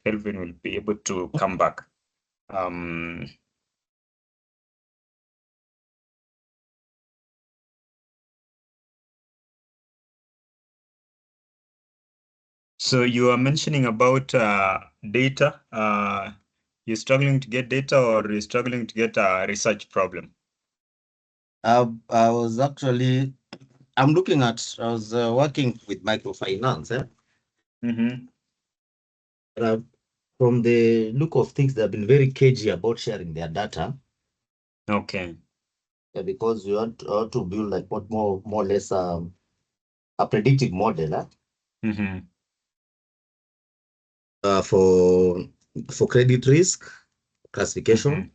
Kelvin will be able to come back. So you are mentioning about data. You're struggling to get data, or you're struggling to get a research problem? I was actually, I was working with microfinance. Mm-hmm. Uh, from the look of things, they've been very cagey about sharing their data Okay. because we want to build like what more or less a predictive model Mm-hmm. for credit risk Mm-hmm. classification,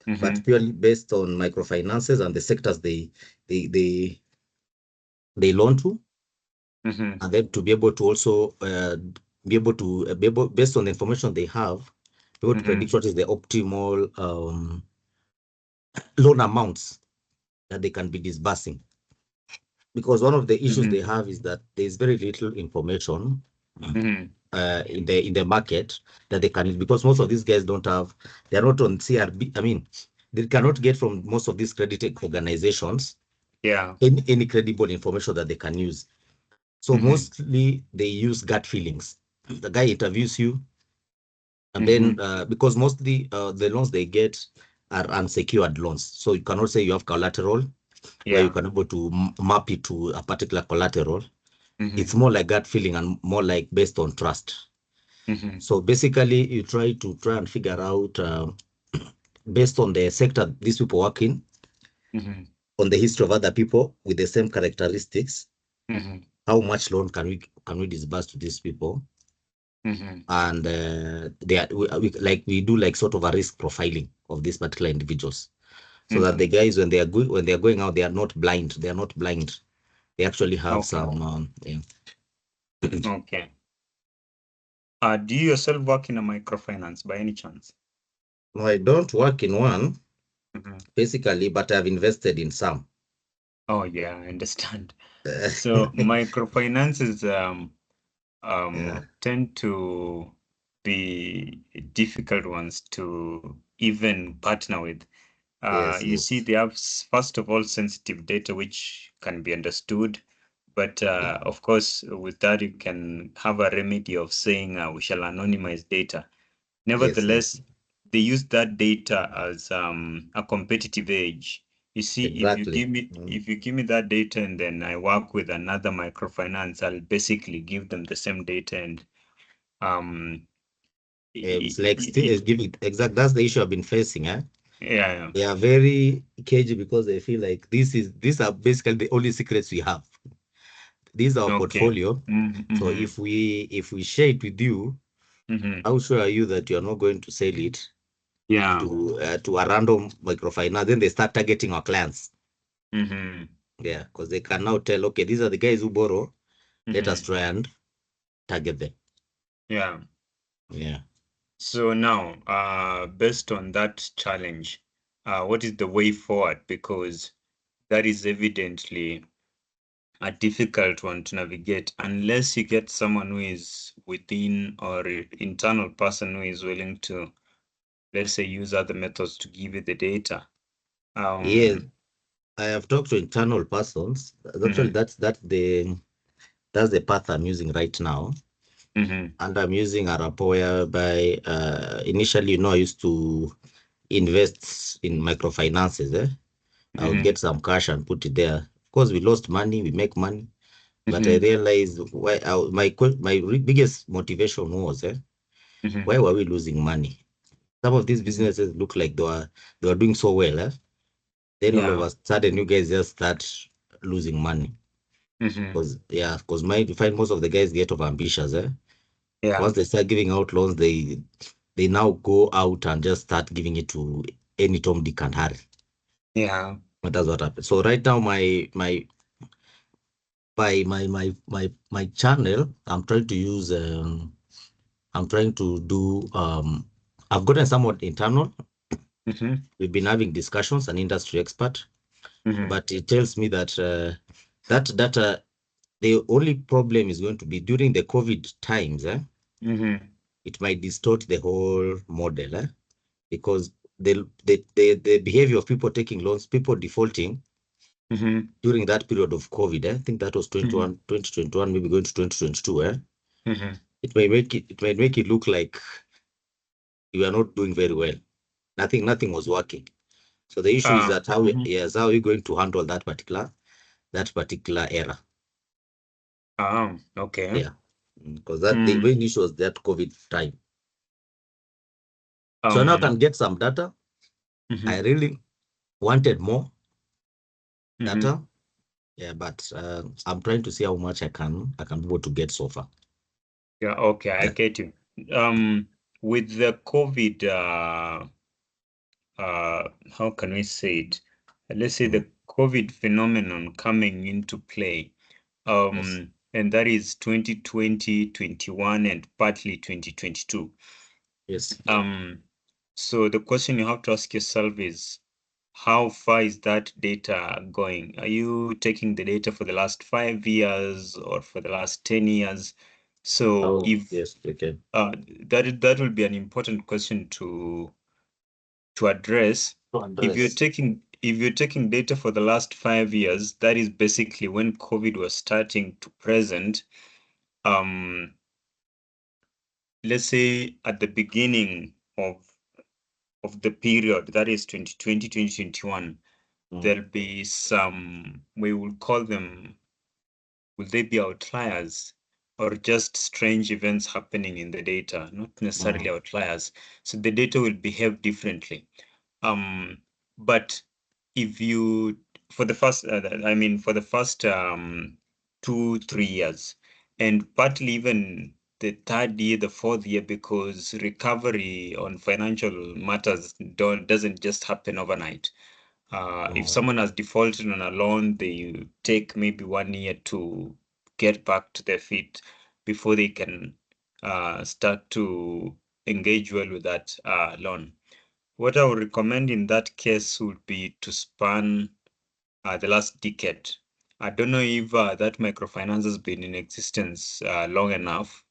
Mm-hmm. but purely based on microfinances and the sectors they they they loan to, Mm-hmm. and then to be able to also be able based on the information they have, be able to Mm-hmm. predict what is the optimal loan amounts that they can be disbursing. Because one of the issues Mm-hmm. they have is that there's very little information Mm-hmm. in the market that they can, because most of these guys don't have, they're not on CRB. I mean, they cannot get from most of these credit organizations Yeah. any credible information that they can use. So Mm-hmm. mostly they use gut feelings. The guy interviews you, and then Mm-hmm. because mostly the loans they get are unsecured loans, so you cannot say you have collateral where you Yeah. can able to map it to a particular collateral. Mm-hmm. It's more like gut feeling and more like based on trust. Mm-hmm. So basically, you try and figure out based on the sector these people work in, Mm-hmm. on the history of other people with the same characteristics, Mm-hmm. how much loan can we disburse to these people, Mm-hmm. and they are, like we do like sort of a risk profiling of these particular individuals, so that the Mm-hmm. guys when they are going out, they are not blind. They are not blind. They actually have Okay. some. Yeah. Okay. Do you yourself work in a microfinance by any chance? No, I don't work in one Mm-hmm. basically, but I've invested in some. Oh yeah, I understand. So microfinances Yeah. tend to be difficult ones to even partner with. Yes. You see, Yes. they have first of all sensitive data which can be understood, but of course, with that you can have a remedy of saying we shall anonymize data. Yes. Yes. Nevertheless, they use that data as a competitive edge. You see, Exactly. if you give me that data and then I work with another microfinance, I'll basically give them the same data and um It's like still it giving exact. That's the issue I've been facing. yeah, They are very cagey because they feel like these are basically the only secrets we have. This is our okay. portfolio. So Mm-hmm. if we share it with you, Mm-hmm. how sure are you that you are not going to sell it Yeah. to a random microfinance? Then they start targeting our clients. Mm-hmm. Yeah, because they can now tell, okay, these are the guys who borrow. Let us Mm-hmm. try and target them. Yeah. Yeah. So now, based on that challenge, what is the way forward? Because that is evidently a difficult one to navigate unless you get someone who is within or internal person who is willing to, let's say, use other methods to give you the data. Yes, Um, I have talked to internal persons. Actually, mhm, that's the path I'm using right now. mhm, And I'm using a rapport whereby initially, I used to invest in microfinances. I would mhm, get some cash and put it there. Of course, we lost money, we make money, but I mhm, realized my biggest motivation was mhm, why were we losing money? Some of these mhm. businesses look like they were doing so well. Then all of Yeah. a sudden, you guys just start losing money. Mhm. Because you find most of the guys get of ambitious. Yeah. Once they start giving out loans, they now go out and just start giving it to any Tom, Dick, and Harry. Yeah. But that's what happens. So right now, my channel, I'm trying to do I've gotten somewhat internal. Mhm, We've been having discussions, an industry expert, mhm, but it tells me that that data, the only problem is going to be during the COVID times. mhm. it might distort the whole model, because the behavior of people taking loans, people defaulting Mm-hmm. during that period of COVID, I think that was Mm-hmm. 2021, maybe going to 2022, Mm-hmm. it might make it look like you are not doing very well. Nothing was working. So the issue is that Mhm. how are you going to handle that particular error? Okay. Yeah. Because that the Mm. main issue was that COVID time. So now I Um, can get some data. I mhm, really wanted more mhm. data. Yeah, but I'm trying to see how much I can be able to get so far. Yeah, okay, I Yeah. get you. Um, with the COVID, how can we say it? Let's say Mm. the COVID phenomenon coming into play, Yes. and that is 2020, 21, and partly 2022. Yes. So the question you have to ask yourself is, how far is that data going? Are you taking the data for the last 5 years or for the last 10 years? So Oh, if yes. Okay. that will be an important question to address. To If you're address. taking data for the last 5 years, that is basically when COVID was starting to present. Um, let's say at the beginning of the period, that is 2020, 2021, Mm. there'll be some, we will call them, will they be outliers or just strange events happening in the data, not necessarily Mm. outliers. So the data will behave differently. Um, but if you, for the first, for the first 2, 3 years, and partly even the third year, the fourth year, because recovery on financial matters doesn't just happen overnight. If Mm. someone has defaulted on a loan, they take maybe 1 year to get back to their feet before they can start to engage well with that loan. What I would recommend in that case would be to span the last decade. I don't know if that microfinance has been in existence long enough.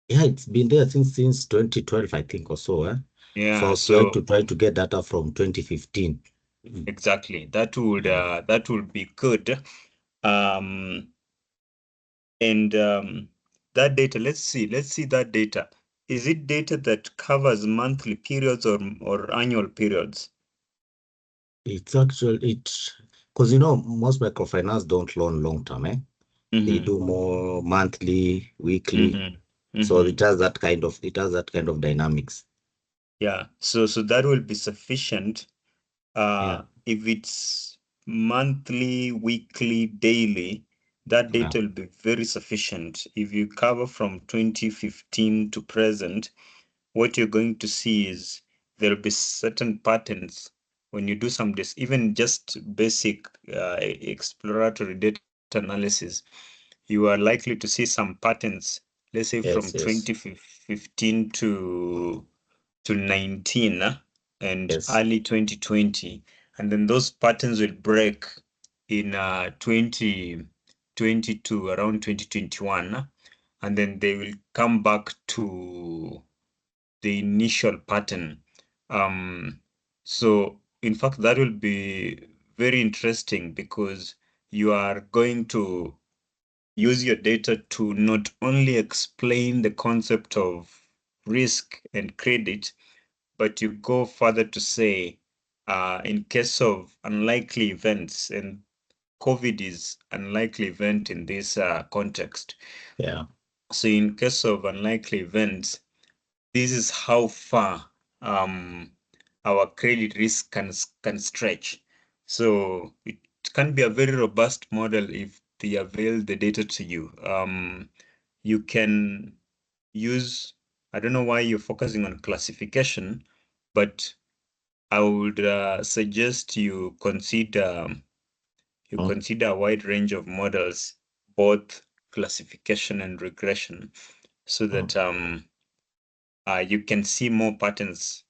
Yeah, it's been there since 2012, I think, or so. So I Yeah, was trying to so trying to get data from 2015. Mm. exactly, Yeah. that would be good. Um, And that data, let's see that data. Is it data that covers monthly periods or annual periods? It's actually because most microfinance don't loan long term, They Mm-hmm. do more monthly, weekly. Mm-hmm. So Mm-hmm. it has that kind of dynamics. Yeah. So that will be sufficient. Yeah. If it's monthly, weekly, daily, that Yeah. data will be very sufficient. If you cover from 2015 to present, what you're going to see is there'll be certain patterns when you do some even just basic exploratory data analysis. You are likely to see some patterns, let's say from Yes. Yes. 2015 to 19 and Yes. early 2020, and then those patterns will break in 2020 to around 2021, and then they will come back to the initial pattern. So in fact, that will be very interesting because you are going to use your data to not only explain the concept of risk and credit, but you go further to say, in case of unlikely events, and COVID is unlikely event in this context. Yeah. So in case of unlikely events, this is how far our credit risk can stretch. So it can be a very robust model if they avail the data to you. You can use, I don't know why you're focusing on classification, but I would suggest you Mm. consider a wide range of models, both classification and regression, so Mm. that you can see more patterns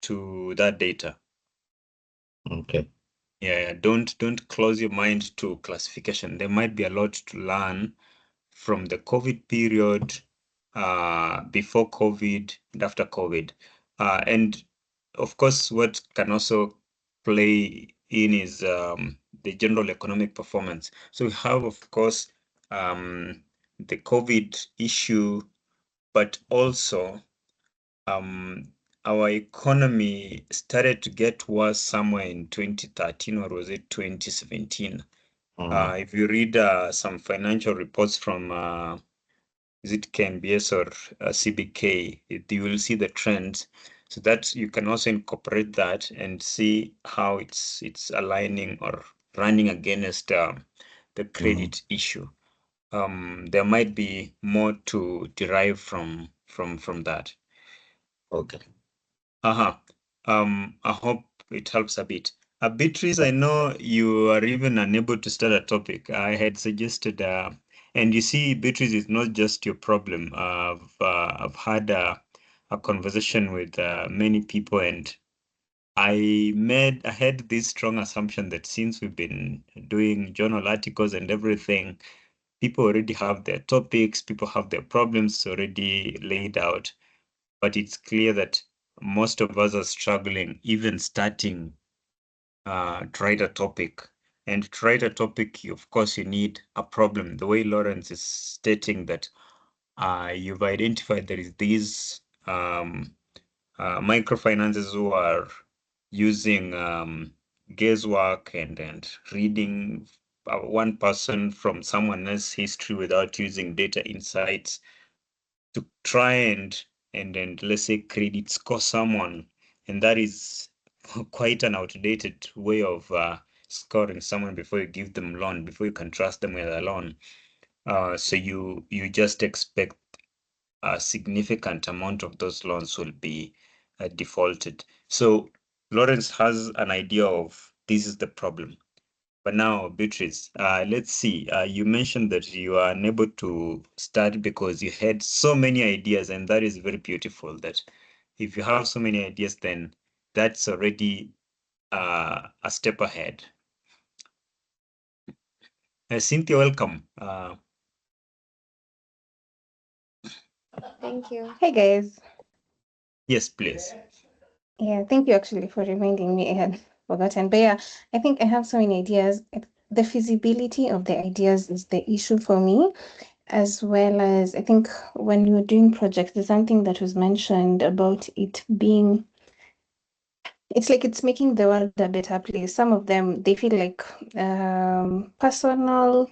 to that data. Okay. Yeah, don't close your mind to classification. There might be a lot to learn from the COVID period before COVID and after COVID. And of course, what can also play in is the general economic performance. So we have, of course, the COVID issue, but also our economy started to get worse somewhere in 2013, or was it 2017? If you read some financial reports from is it KNBS or CBK, you will see the trends. So that you can also incorporate that and see how it's aligning or running against the credit issue. There might be more to derive from that. Okay. I hope it helps a bit. Beatrice, I know you are even unable to start a topic. I had suggested, and you see, Beatrice is not just your problem. I've had a conversation with many people, and I had this strong assumption that since we've been doing journal articles and everything, people already have their topics, people have their problems already laid out. But it's clear that most of us are struggling, even starting to write a topic. And to write a topic, of course, you need a problem. The way Lawrence is stating that you've identified there is these microfinances who are using guesswork and reading one person from someone else's history without using data insights to try and let's say credit score someone, and that is quite an outdated way of scoring someone before you give them loan, before you can trust them with a loan. So you just expect a significant amount of those loans will be defaulted. So Lawrence has an idea of this is the problem. But now, Beatrice, let's see. You mentioned that you are unable to start because you had so many ideas, and that is very beautiful. That if you have so many ideas, then that's already a step ahead. Cynthia, welcome. Thank you. Hey guys. Yes, please. Yeah, thank you actually for reminding me. I had forgotten. But yeah, I think I have so many ideas. The feasibility of the ideas is the issue for me, as well as I think when you're doing projects, there's something that was mentioned about it being, it's like it's making the world a better place. Some of them, they feel like personal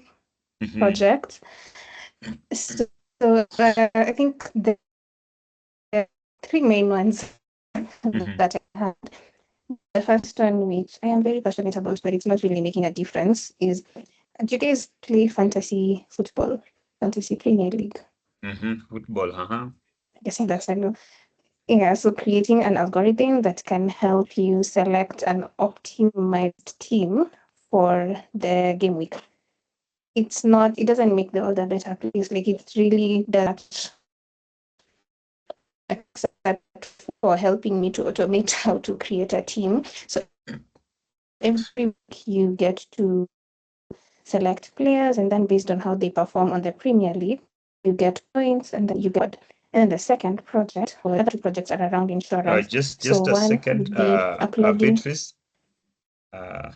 projects. So I think the three main ones that I had. The first one, which I am very passionate about, but it's not really making a difference, is do you guys play fantasy football, fantasy Premier League? Football, I'm guessing that's I know. Yeah, so creating an algorithm that can help you select an optimized team for the game week. It doesn't make the world a better place. Like it really does, except for helping me to automate how to create a team. So every week you get to select players, and then based on how they perform on the Premier League, you get points, and then you get. And then the second project, or the other two projects, are around insurance. just So a one second, would be uploading. Beatrice. Yeah.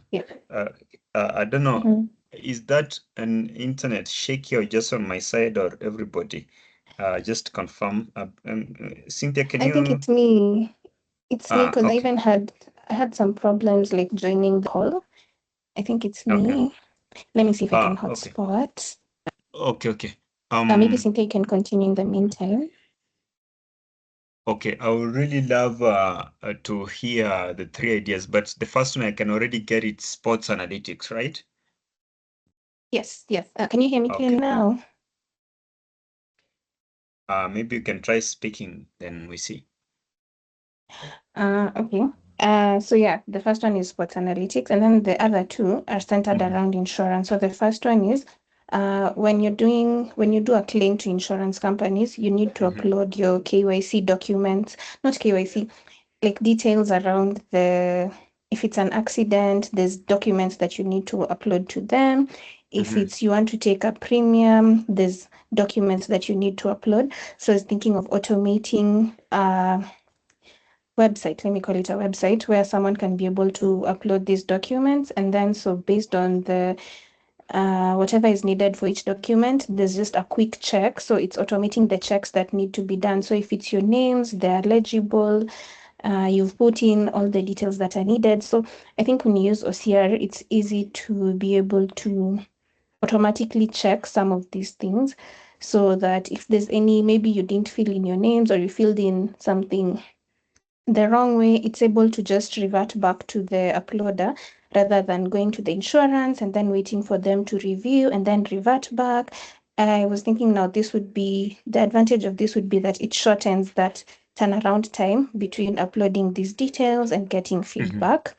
I don't know. Is that an internet shaky or just on my side or everybody? Just to confirm. Cynthia, can I think you? it's me. It's me because Okay. I had some problems like joining the call. I think it's Okay. me. Let me see if I can Okay. hotspot. Okay. Maybe Cynthia can continue in the meantime. Okay, I would really love to hear the three ideas, but the first one I can already get it sports analytics, right? Yes. Can you hear me clearly now? Maybe you can try speaking, then we see. Okay. So yeah, the first one is sports analytics, and then the other two are centered around insurance. So the first one is when you do a claim to insurance companies, you need to upload your KYC documents, not KYC, like details around if it's an accident, there's documents that you need to upload to them. If it's you want to take a premium, there's documents that you need to upload. So I was thinking of automating website, let me call it a website, where someone can be able to upload these documents. And then, so based on the whatever is needed for each document, there's just a quick check. So it's automating the checks that need to be done. So if it's your names, they're legible, you've put in all the details that are needed. So I think when you use OCR, it's easy to be able to automatically check some of these things, so that if there's any, maybe you didn't fill in your names or you filled in something the wrong way, it's able to just revert back to the uploader rather than going to the insurance and then waiting for them to review and then revert back. I was thinking now this would be the advantage of this would be that it shortens that turnaround time between uploading these details and getting feedback.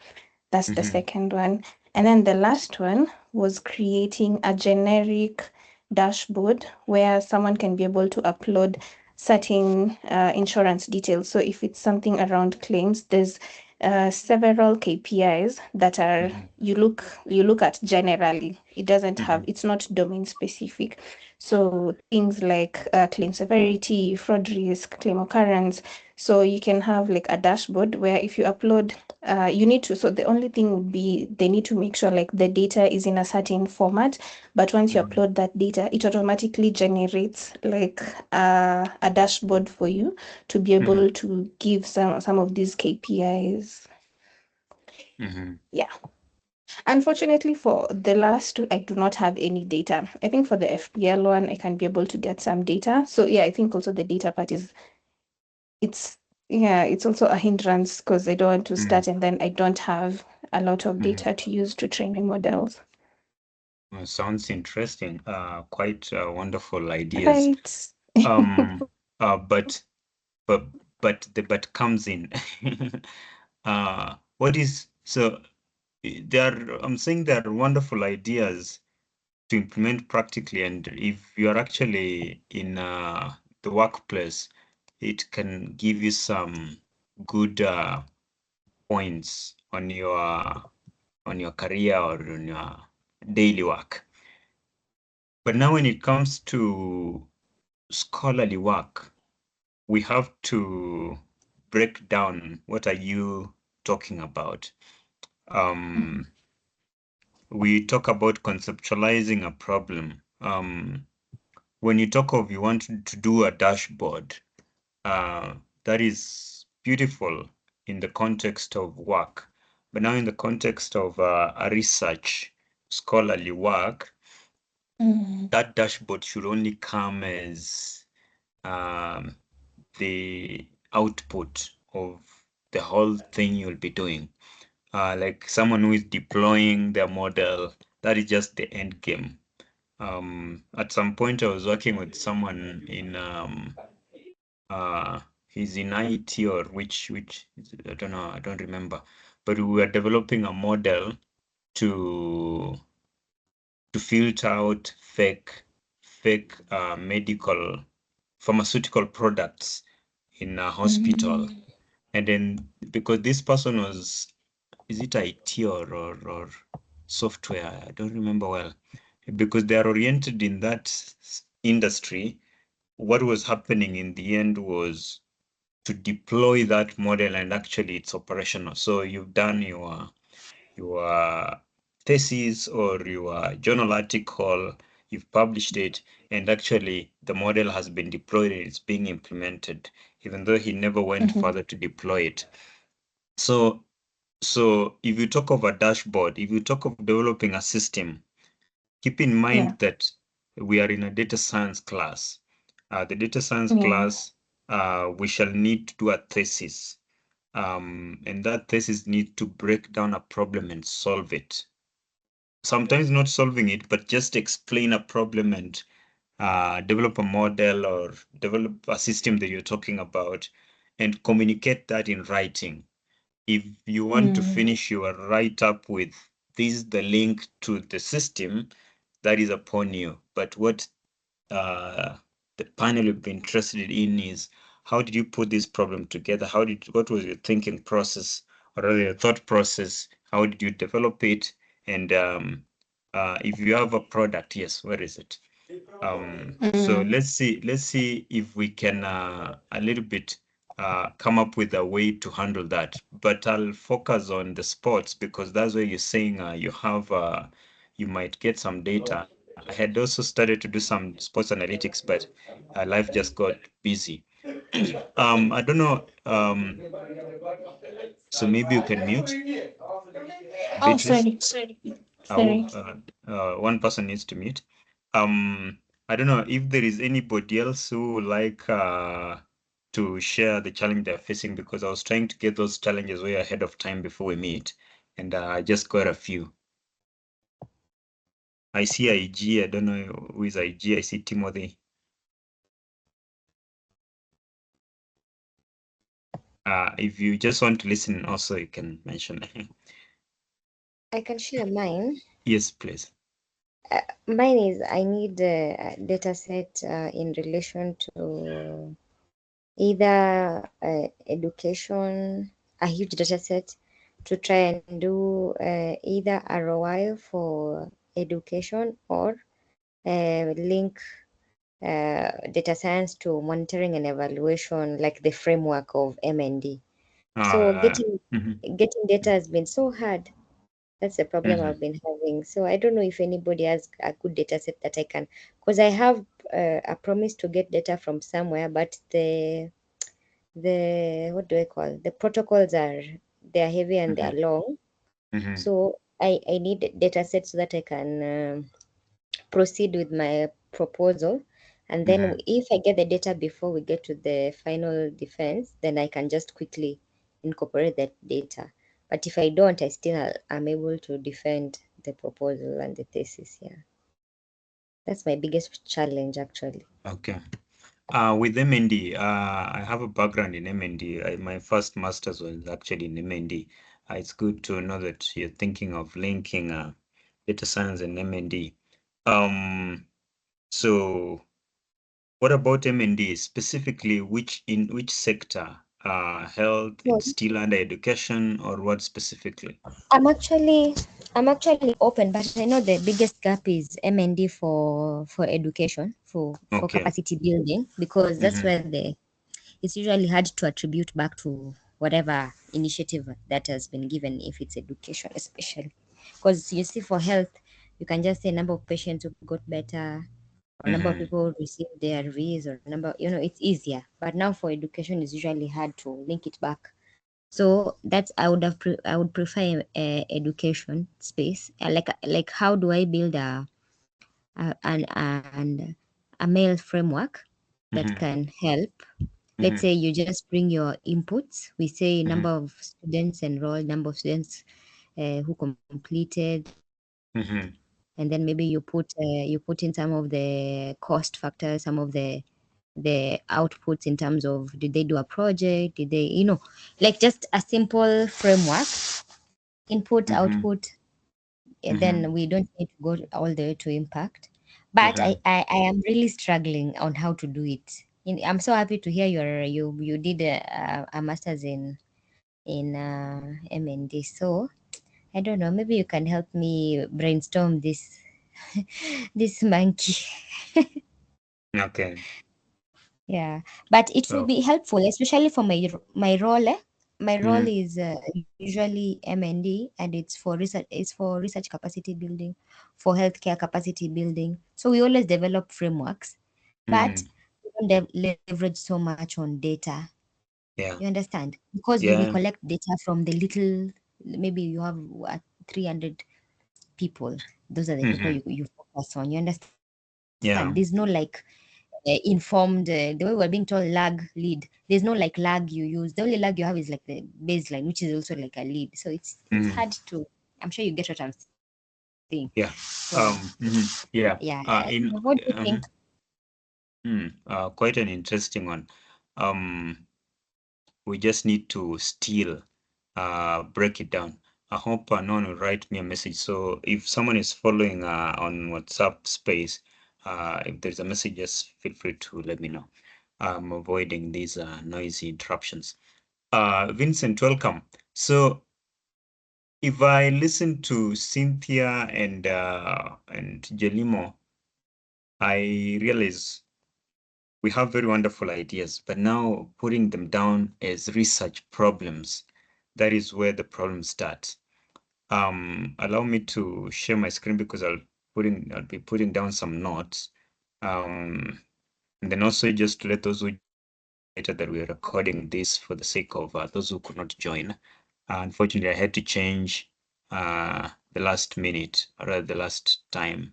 That's the second one. And then the last one was creating a generic dashboard where someone can be able to upload certain insurance details. So if it's something around claims, there's several KPIs that are you look at generally. It doesn't have, it's not domain specific. So things like claim severity, fraud risk, claim occurrence. So you can have like a dashboard where if you upload, you need to, so the only thing would be they need to make sure like the data is in a certain format. But once you upload that data, it automatically generates like a dashboard for you to be able to give some of these KPIs. Yeah. Unfortunately, for the last two, I do not have any data. I think for the FPL one, I can be able to get some data. So yeah, I think also the data part is, it's also a hindrance because I don't want to start and then I don't have a lot of data to use to train my models. Sounds interesting. Quite wonderful ideas. Right. But the but comes in. What is so? I'm saying there are wonderful ideas to implement practically, and if you are actually in the workplace, it can give you some good points on your career or on your daily work. But now when it comes to scholarly work, we have to break down what are you talking about. We talk about conceptualizing a problem. When you talk of you want to do a dashboard, that is beautiful in the context of work. But now in the context of a research, scholarly work, that dashboard should only come as the output of the whole thing you'll be doing. Like someone who is deploying their model, that is just the end game. At some point, I was working with someone in he's in IT or which I don't know, I don't remember, but we were developing a model to filter out fake medical pharmaceutical products in a hospital. And then because this person was, is it IT or software? I don't remember well. Because they are oriented in that industry, what was happening in the end was to deploy that model and actually it's operational. So you've done your thesis or your journal article, you've published it, and actually the model has been deployed and it's being implemented, even though he never went further to deploy it. So if you talk of a dashboard, if you talk of developing a system, keep in mind that we are in a data science class. The data science class, we shall need to do a thesis. And that thesis needs to break down a problem and solve it. Sometimes not solving it, but just explain a problem and develop a model or develop a system that you're talking about and communicate that in writing. If you want to finish your write-up with this is the link to the system, that is upon you. But what the panel would be interested in is how did you put this problem together? What was your thinking process or rather your thought process? How did you develop it? And if you have a product, yes, where is it? So let's see if we can a little bit come up with a way to handle that. But I'll focus on the sports because that's where you're saying you have you might get some data. I had also started to do some sports analytics, but life just got busy. I don't know. So maybe you can mute Oh, Beatrice. sorry. Sorry. One person needs to mute. I don't know if there is anybody else who would like to share the challenge they're facing because I was trying to get those challenges way ahead of time before we meet, and I just got a few. I see IG. I don't know who is IG. I see Timothy. If you just want to listen, also you can mention. I can share mine. Yes, please. Mine is I need a data set in relation to either education, a huge data set to try and do either ROI for education or link data science to monitoring and evaluation, like the framework of MND. So Mhm, getting data has been so hard. That's the problem mhm, I've been having. So I don't know if anybody has a good data set that I can, because I have a promise to get data from somewhere, but the what do I call, the protocols are, they're heavy and they're mhm, long. mhm, So I need data set so that I can proceed with my proposal. And then mhm. if I get the data before we get to the final defense, then I can just quickly incorporate that data. But if I don't, I still am able to defend the proposal and the thesis. Yeah, that's my biggest challenge actually. Okay. With MND, I have a background in MND. My first master's was actually in MND. It's good to know that you're thinking of linking data science and MND. So what about MND specifically? In which sector? Health, So it's still under education, or what specifically? I'm actually I'm actually open, but I know the biggest gap is MND for education, for Okay. capacity building, because that's Mm-hmm. where the it's usually hard to attribute back to whatever initiative that has been given, if it's education especially. Because you see, for health, you can just say number of patients who got better, or number of Mm-hmm. people who received their V's, or number, it's easier. But now for education, it's usually hard to link it back. So that's, I would prefer a education space. Like how do I build a mail framework that Mm-hmm. can help. Let's Mm-hmm. say you just bring your inputs. We say Mm-hmm. number of students enrolled, number of students who completed, Mm-hmm. and then maybe you put in some of the cost factors, some of the outputs in terms of, did they do a project, did they, like just a simple framework, input, Mm-hmm. output. Mm-hmm. Then we don't need to go all the way to impact. But Mm-hmm. I am really struggling on how to do it. I'm so happy to hear you did a master's in MND. So I don't know, maybe you can help me brainstorm this this monkey. Okay. Yeah, but it will So. be helpful, especially for my role. My role Mm-hmm. is usually MND, and it's for research. It's for research capacity building, for healthcare capacity building. So we always develop frameworks, but Mm-hmm. we don't leverage so much on data. You Yeah. understand? Because we Yeah. collect data from the little. Maybe you have 300 people. Those are the people Mm-hmm. you focus on. You understand? There's no like Yeah. informed, the way we're being told lag lead, there's no like lag you use. The only lag you have is like the baseline, which is also like a lead. So it's hard Mm-hmm. to, I'm sure you get what I'm saying. So Yeah. yeah, Yeah. what do you In think? Quite an interesting one. We just need to still break it down. I hope no one will write me a message. So if someone is following on WhatsApp space, if there's a message, just feel free to let me know. I'm avoiding these noisy interruptions. Vincent, welcome. So if I listen to Cynthia and Jelimo, I realize we have very wonderful ideas, but now putting them down as research problems, that is where the problems start. Allow me to share my screen because I'll be putting down some notes. And then also just to let those who later that we're recording this for the sake of those who could not join. Unfortunately, I had to change the last minute, or rather the last time,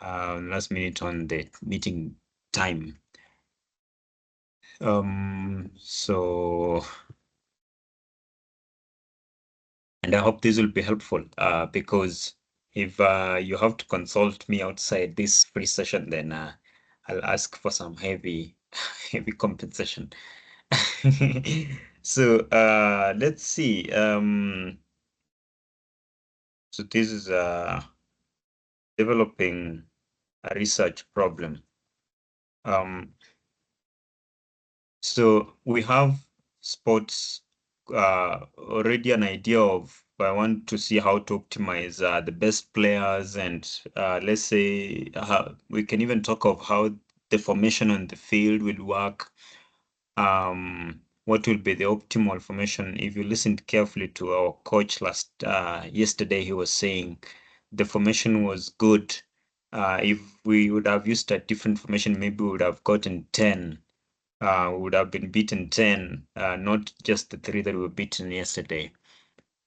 last minute on the meeting time. So, and I hope this will be helpful because if you have to consult me outside this free session, then I'll ask for some heavy compensation. So let's see. So this is developing a research problem. So we have sports already an idea of. I want to see how to optimize the best players, and let's say we can even talk of how the formation on the field will work. What will be the optimal formation? If you listened carefully to our coach yesterday, he was saying the formation was good. If we would have used a different formation, maybe we would have gotten 10. Would have been beaten 10, not just the 3 that were beaten yesterday.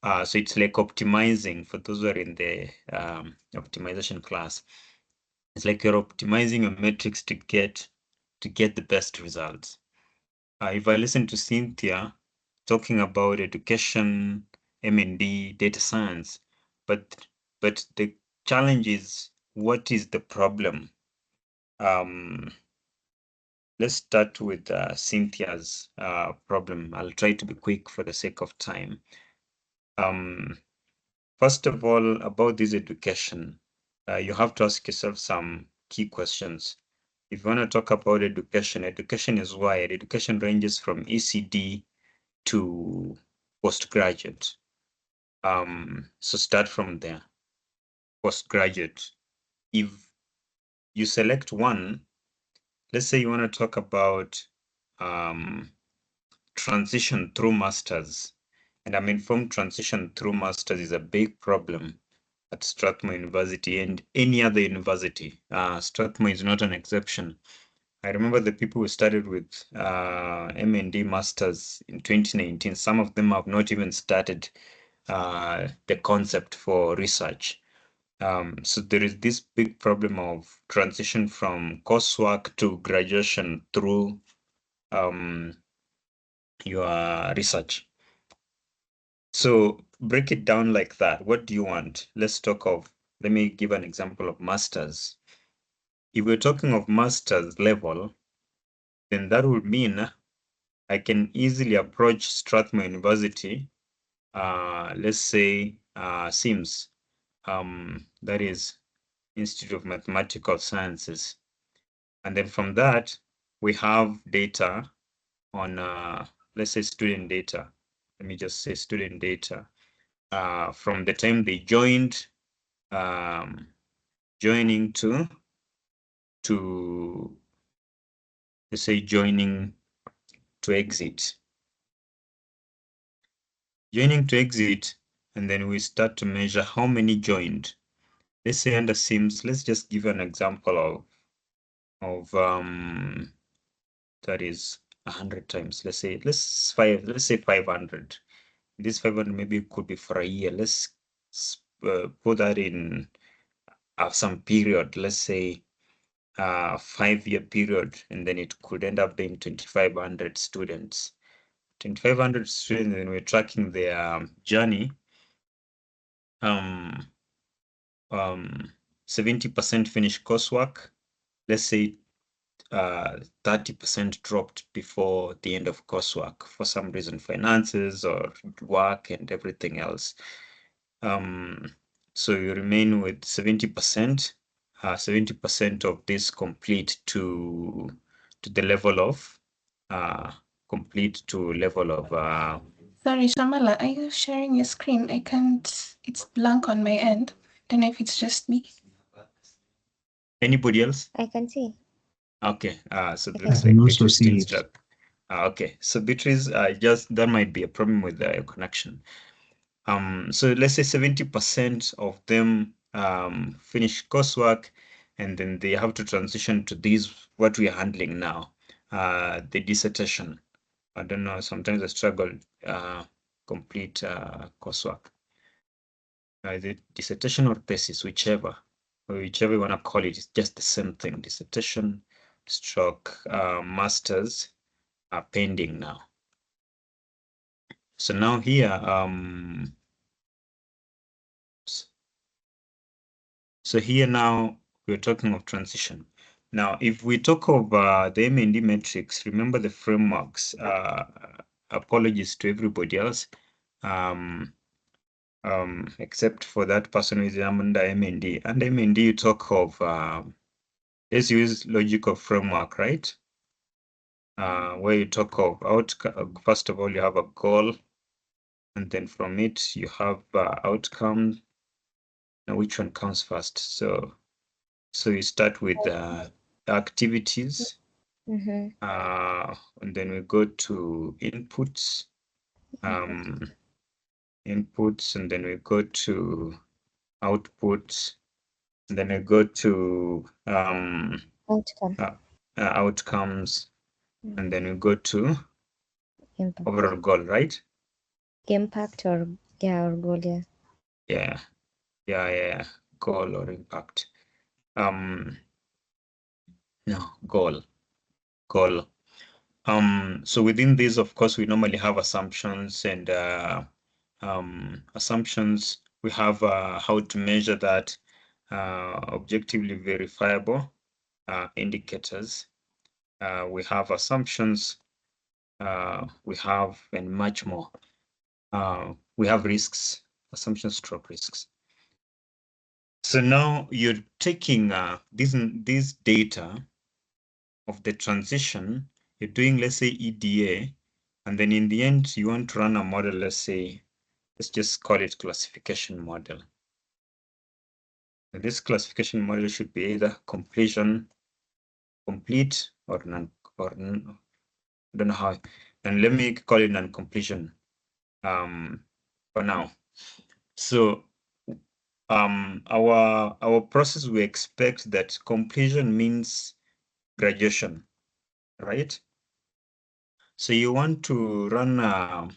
So it's like optimizing for those who are in the optimization class. It's like you're optimizing your metrics to get the best results. If I listen to Cynthia talking about education, M&D, data science, but the challenge is, what is the problem? Let's start with Cynthia's problem. I'll try to be quick for the sake of time. First of all, about this education, you have to ask yourself some key questions. If you want to talk about education, education is wide. Education ranges from ECD to postgraduate. So start from there. Postgraduate. If you select one, let's say you want to talk about transition through masters, and I'm informed transition through masters is a big problem at Strathmore University and any other university. Strathmore is not an exception. I remember the people who started with M&D masters in 2019. Some of them have not even started the concept for research. So there is this big problem of transition from coursework to graduation through your research. So break it down like that. What do you want? Let me give an example of masters. If we're talking of masters level, then that would mean I can easily approach Strathmore University, let's say SIMS, that is Institute of Mathematical Sciences. And then from that, we have data on, let's say student data. Let me just say student data. From the time they joined, joining to let's say joining to exit. Joining to exit, and then we start to measure how many joined. Let's say under SIMS, let's just give an example of that is 100 times. Let's say 500. This 500 maybe could be for a year. Let's put that in some period. Let's say 5-year period, and then it could end up being 2,500 students. 2,500 students, and we're tracking their journey. 70% finished coursework. Let's say 30% dropped before the end of coursework for some reason, finances or work and everything else. So you remain with 70%. 70% of this complete to the level of complete to level of Sorry, Shamala, are you sharing your screen? I can't, it's blank on my end. Don't know if it's just me. Anybody else? I can see. Okay, so it I looks can like also Beatrice still see it. stuck. Okay, so Beatrice, just that might be a problem with the connection. So let's say 70% of them finish coursework, and then they have to transition to these what we are handling now, the dissertation. I don't know. Sometimes I struggle complete coursework. The dissertation or thesis, whichever you want to call it, it's just the same thing. Dissertation, stroke, masters are pending now. So now here, so here now we're talking of transition. Now, if we talk of the M&D metrics, remember the frameworks. Apologies to everybody else, except for that person who is under M&D. Under M&D, you talk of let's use logical framework, right? Where you talk of outcome. First of all, you have a goal, and then from it you have outcome. Now, which one comes first? So you start with activities, Mm-hmm. and then we go to inputs, inputs, and then we go to outputs, and then we go to Outcome. outcomes, and then we go to Impact. overall goal, right? Impact or goal, yeah. Yeah, goal or impact. No, goal. So within these, of course, we normally have assumptions, and assumptions, we have how to measure that, objectively verifiable indicators. We have assumptions, we have, and much more. We have risks, assumptions stroke risks. So now you're taking these data of the transition, you're doing, let's say, EDA, and then in the end, you want to run a model, let's just call it classification model. And this classification model should be either completion, complete, or non, I don't know how, and let me call it non-completion for now. So our process, we expect that completion means graduation, right? So you want to run a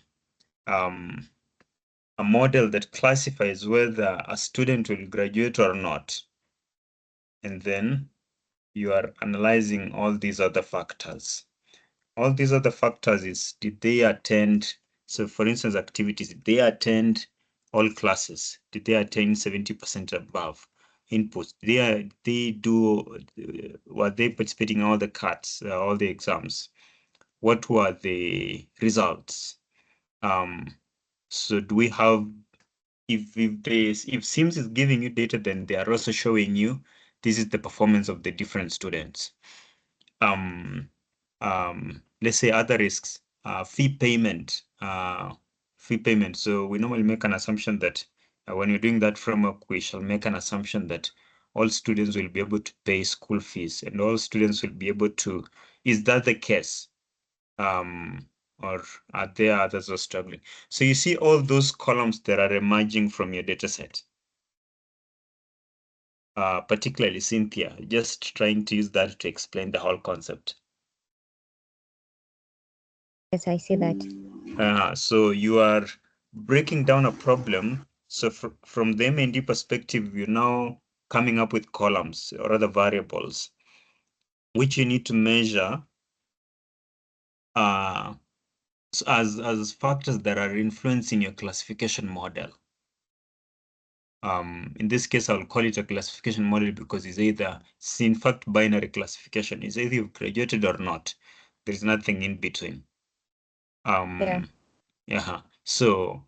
model that classifies whether a student will graduate or not. And then you are analyzing all these other factors. All these other factors is, did they attend? So for instance, activities, did they attend all classes? Did they attain 70% above? Inputs, they do, were they participating in all the cuts, all the exams? What were the results? So do we have, if Sims is giving you data, then they are also showing you this is the performance of the different students. Let's say other risks, fee payment. So we normally make an assumption that when you're doing that framework, we shall make an assumption that all students will be able to pay school fees, and all students will be able to. Is that the case? Or are there others who are struggling? So you see all those columns that are emerging from your data set. Particularly Cynthia, just trying to use that to explain the whole concept. Yes, I see that. So you are breaking down a problem. So from the M&D perspective, you're now coming up with columns or other variables, which you need to measure as factors that are influencing your classification model. In this case, I'll call it a classification model because it's in fact binary classification. It's either you've graduated or not. There's nothing in between. Yeah. So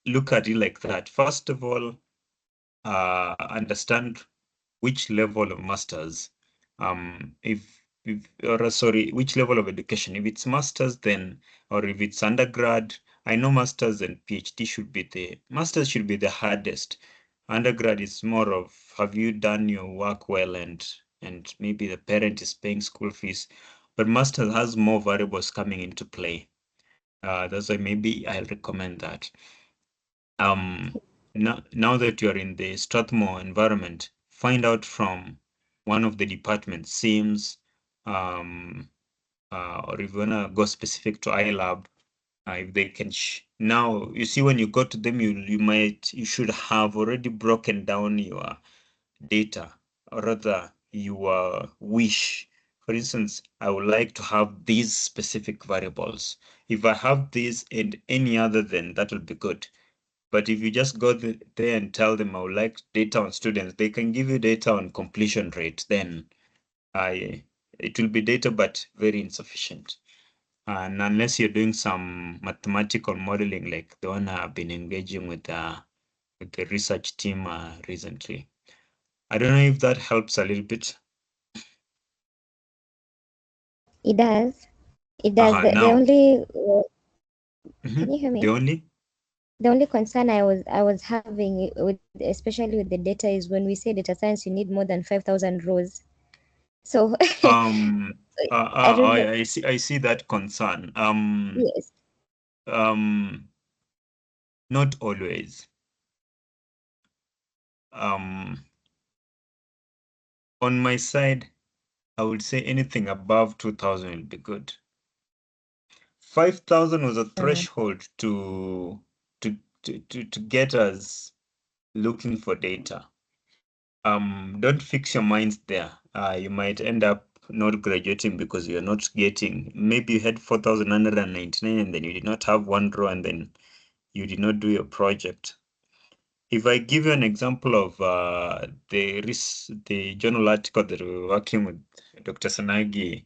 look at it like that. First of all, understand which level of masters. If sorry, which level of education? If it's master's, then, or if it's undergrad, I know masters and PhD should be masters should be the hardest. Undergrad is more of, have you done your work well, and maybe the parent is paying school fees, but masters has more variables coming into play. That's why maybe I'll recommend that. Now that you're in the Strathmore environment, find out from one of the departments, SIMS, or if you wanna go specific to iLab, if they can. Now you see, when you go to them, you should have already broken down your data, or rather your wish. For instance, I would like to have these specific variables. If I have these and any other, then that will be good. But if you just go there and tell them I would like data on students, they can give you data on completion rate. Then it will be data, but very insufficient. And unless you're doing some mathematical modeling, like the one I've been engaging with the research team recently. I don't know if that helps a little bit. It does. It does. The Now, only can you hear the me? only The only concern I was having with, especially with the data, is when we say data science, you need more than 5,000 rows. So I don't know. I see that concern. Yes. Not always. On my side, I would say anything above 2,000 will be good. 5,000 was a threshold to get us looking for data. Don't fix your minds there. You might end up not graduating because you're not getting. Maybe you had 4,999 and then you did not have one row, and then you did not do your project. If I give you an example of the journal article that we were working with Dr. Sanagi,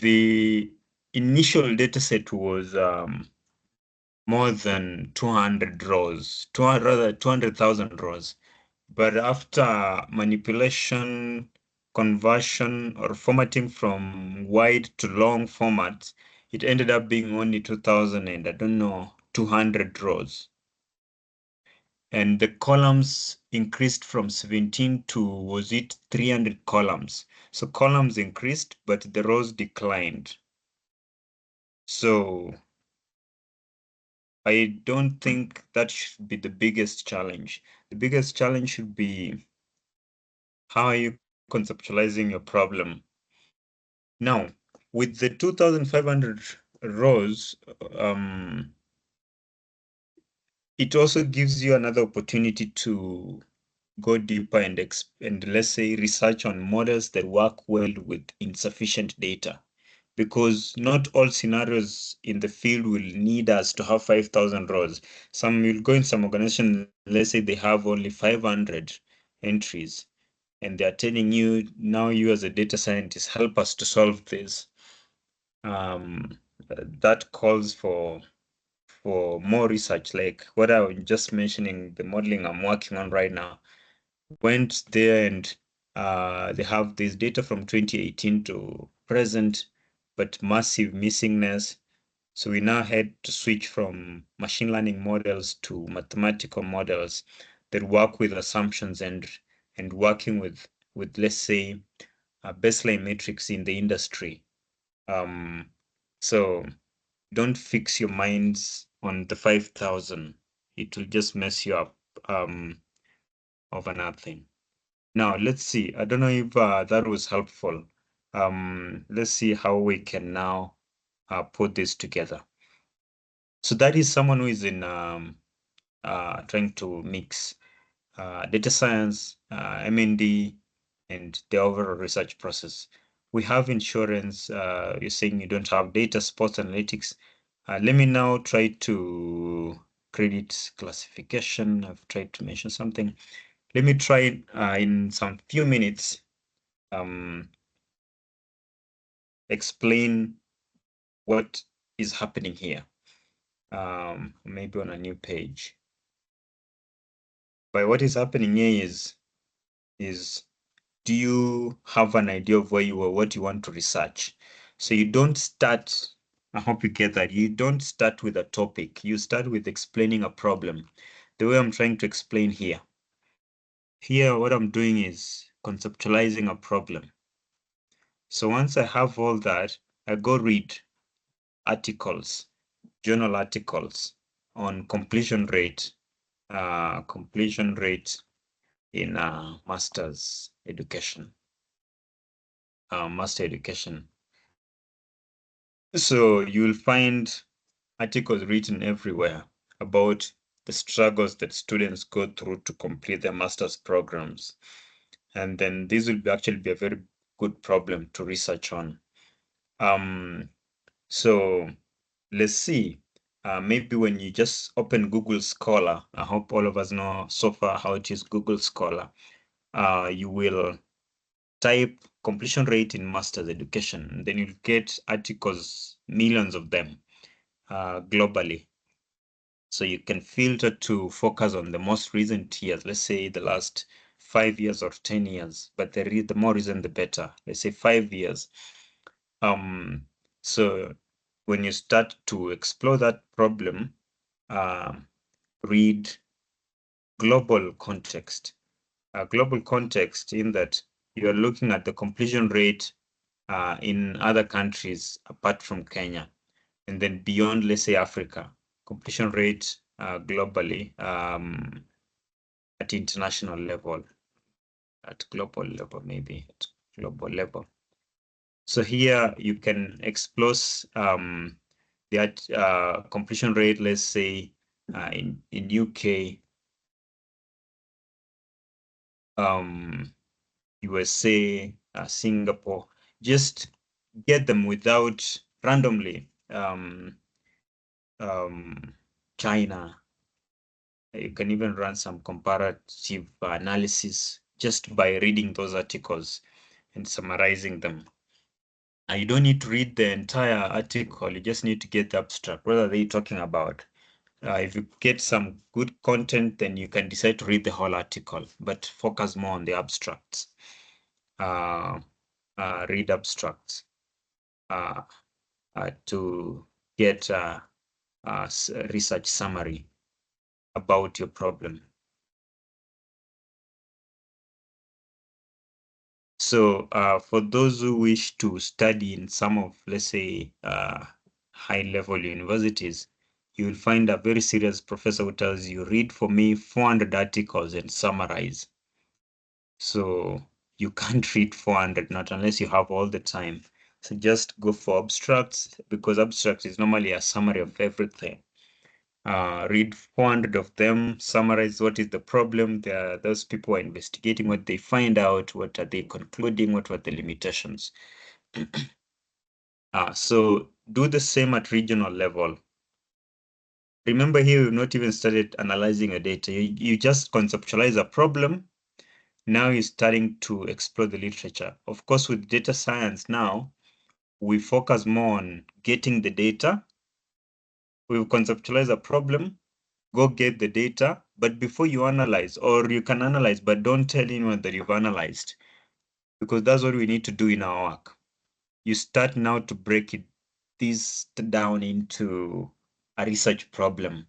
the initial data set was more than 200 rows, 200,000 rows. But after manipulation, conversion, or formatting from wide to long formats, it ended up being only 2,000 and I don't know, 200 rows. And the columns increased from 17 to, was it 300 columns? So columns increased, but the rows declined. So I don't think that should be the biggest challenge. The biggest challenge should be, how are you conceptualizing your problem? Now, with the 2,500 rows, it also gives you another opportunity to go deeper and let's say research on models that work well with insufficient data, because not all scenarios in the field will need us to have 5,000 rows. Some will go in some organization, let's say they have only 500 entries, and they're telling you, now you as a data scientist, help us to solve this. That calls for more research, like what I was just mentioning, the modeling I'm working on right now. Went there and they have this data from 2018 to present, but massive missingness. So we now had to switch from machine learning models to mathematical models that work with assumptions and working with let's say baseline metrics in the industry. So don't fix your minds on the 5,000. It will just mess you up over nothing. Now, let's see. I don't know if that was helpful. Let's see how we can now put this together. So that is someone who is in trying to mix data science, M&D, and the overall research process. We have insurance. You're saying you don't have data, sports analytics. Let me now try to credit classification. I've tried to mention something. Let me try in some few minutes explain what is happening here. Maybe on a new page. But what is happening here is do you have an idea of where you are, what you want to research? So you don't start, I hope you get that. You don't start with a topic. You start with explaining a problem. The way I'm trying to explain here. Here, what I'm doing is conceptualizing a problem. So once I have all that, I go read articles, journal articles on completion rate in master's education, master education. So you'll find articles written everywhere about the struggles that students go through to complete their master's programs. And then this will actually be a very good problem to research on. So let's see. Maybe when you just open Google Scholar, I hope all of us know so far how to use Google Scholar. You will type completion rate in master's education, and then you'll get articles, millions of them globally. So you can filter to focus on the most recent years, let's say the last 5 years or 10 years, but the more recent, the better. Let's say 5 years. So when you start to explore that problem, read global context. Global context in that you are looking at the completion rate in other countries apart from Kenya, and then beyond, let's say, Africa, completion rate globally at international level, at global level, maybe at global level. So here you can explore the completion rate, let's say, in UK, USA, Singapore. Just get them without randomly. China. You can even run some comparative analysis just by reading those articles and summarizing them. You don't need to read the entire article. You just need to get the abstract. What are they talking about? If you get some good content, then you can decide to read the whole article, but focus more on the abstracts. Read abstracts to get a research summary about your problem. So for those who wish to study in some of, let's say, high-level universities, you will find a very serious professor who tells you, read for me 400 articles and summarize. So you can't read 400, not unless you have all the time. So just go for abstracts, because abstract is normally a summary of everything. Read 400 of them, summarize what is the problem. Those people are investigating what they find out, what are they concluding, what were the limitations. So do the same at regional level. Remember here, we've not even started analyzing your data. You just conceptualize a problem. Now you're starting to explore the literature. Of course, with data science now, we focus more on getting the data. We've conceptualized a problem, go get the data, but before you analyze, or you can analyze, but don't tell anyone that you've analyzed, because that's what we need to do in our work. You start now to break this down into a research problem.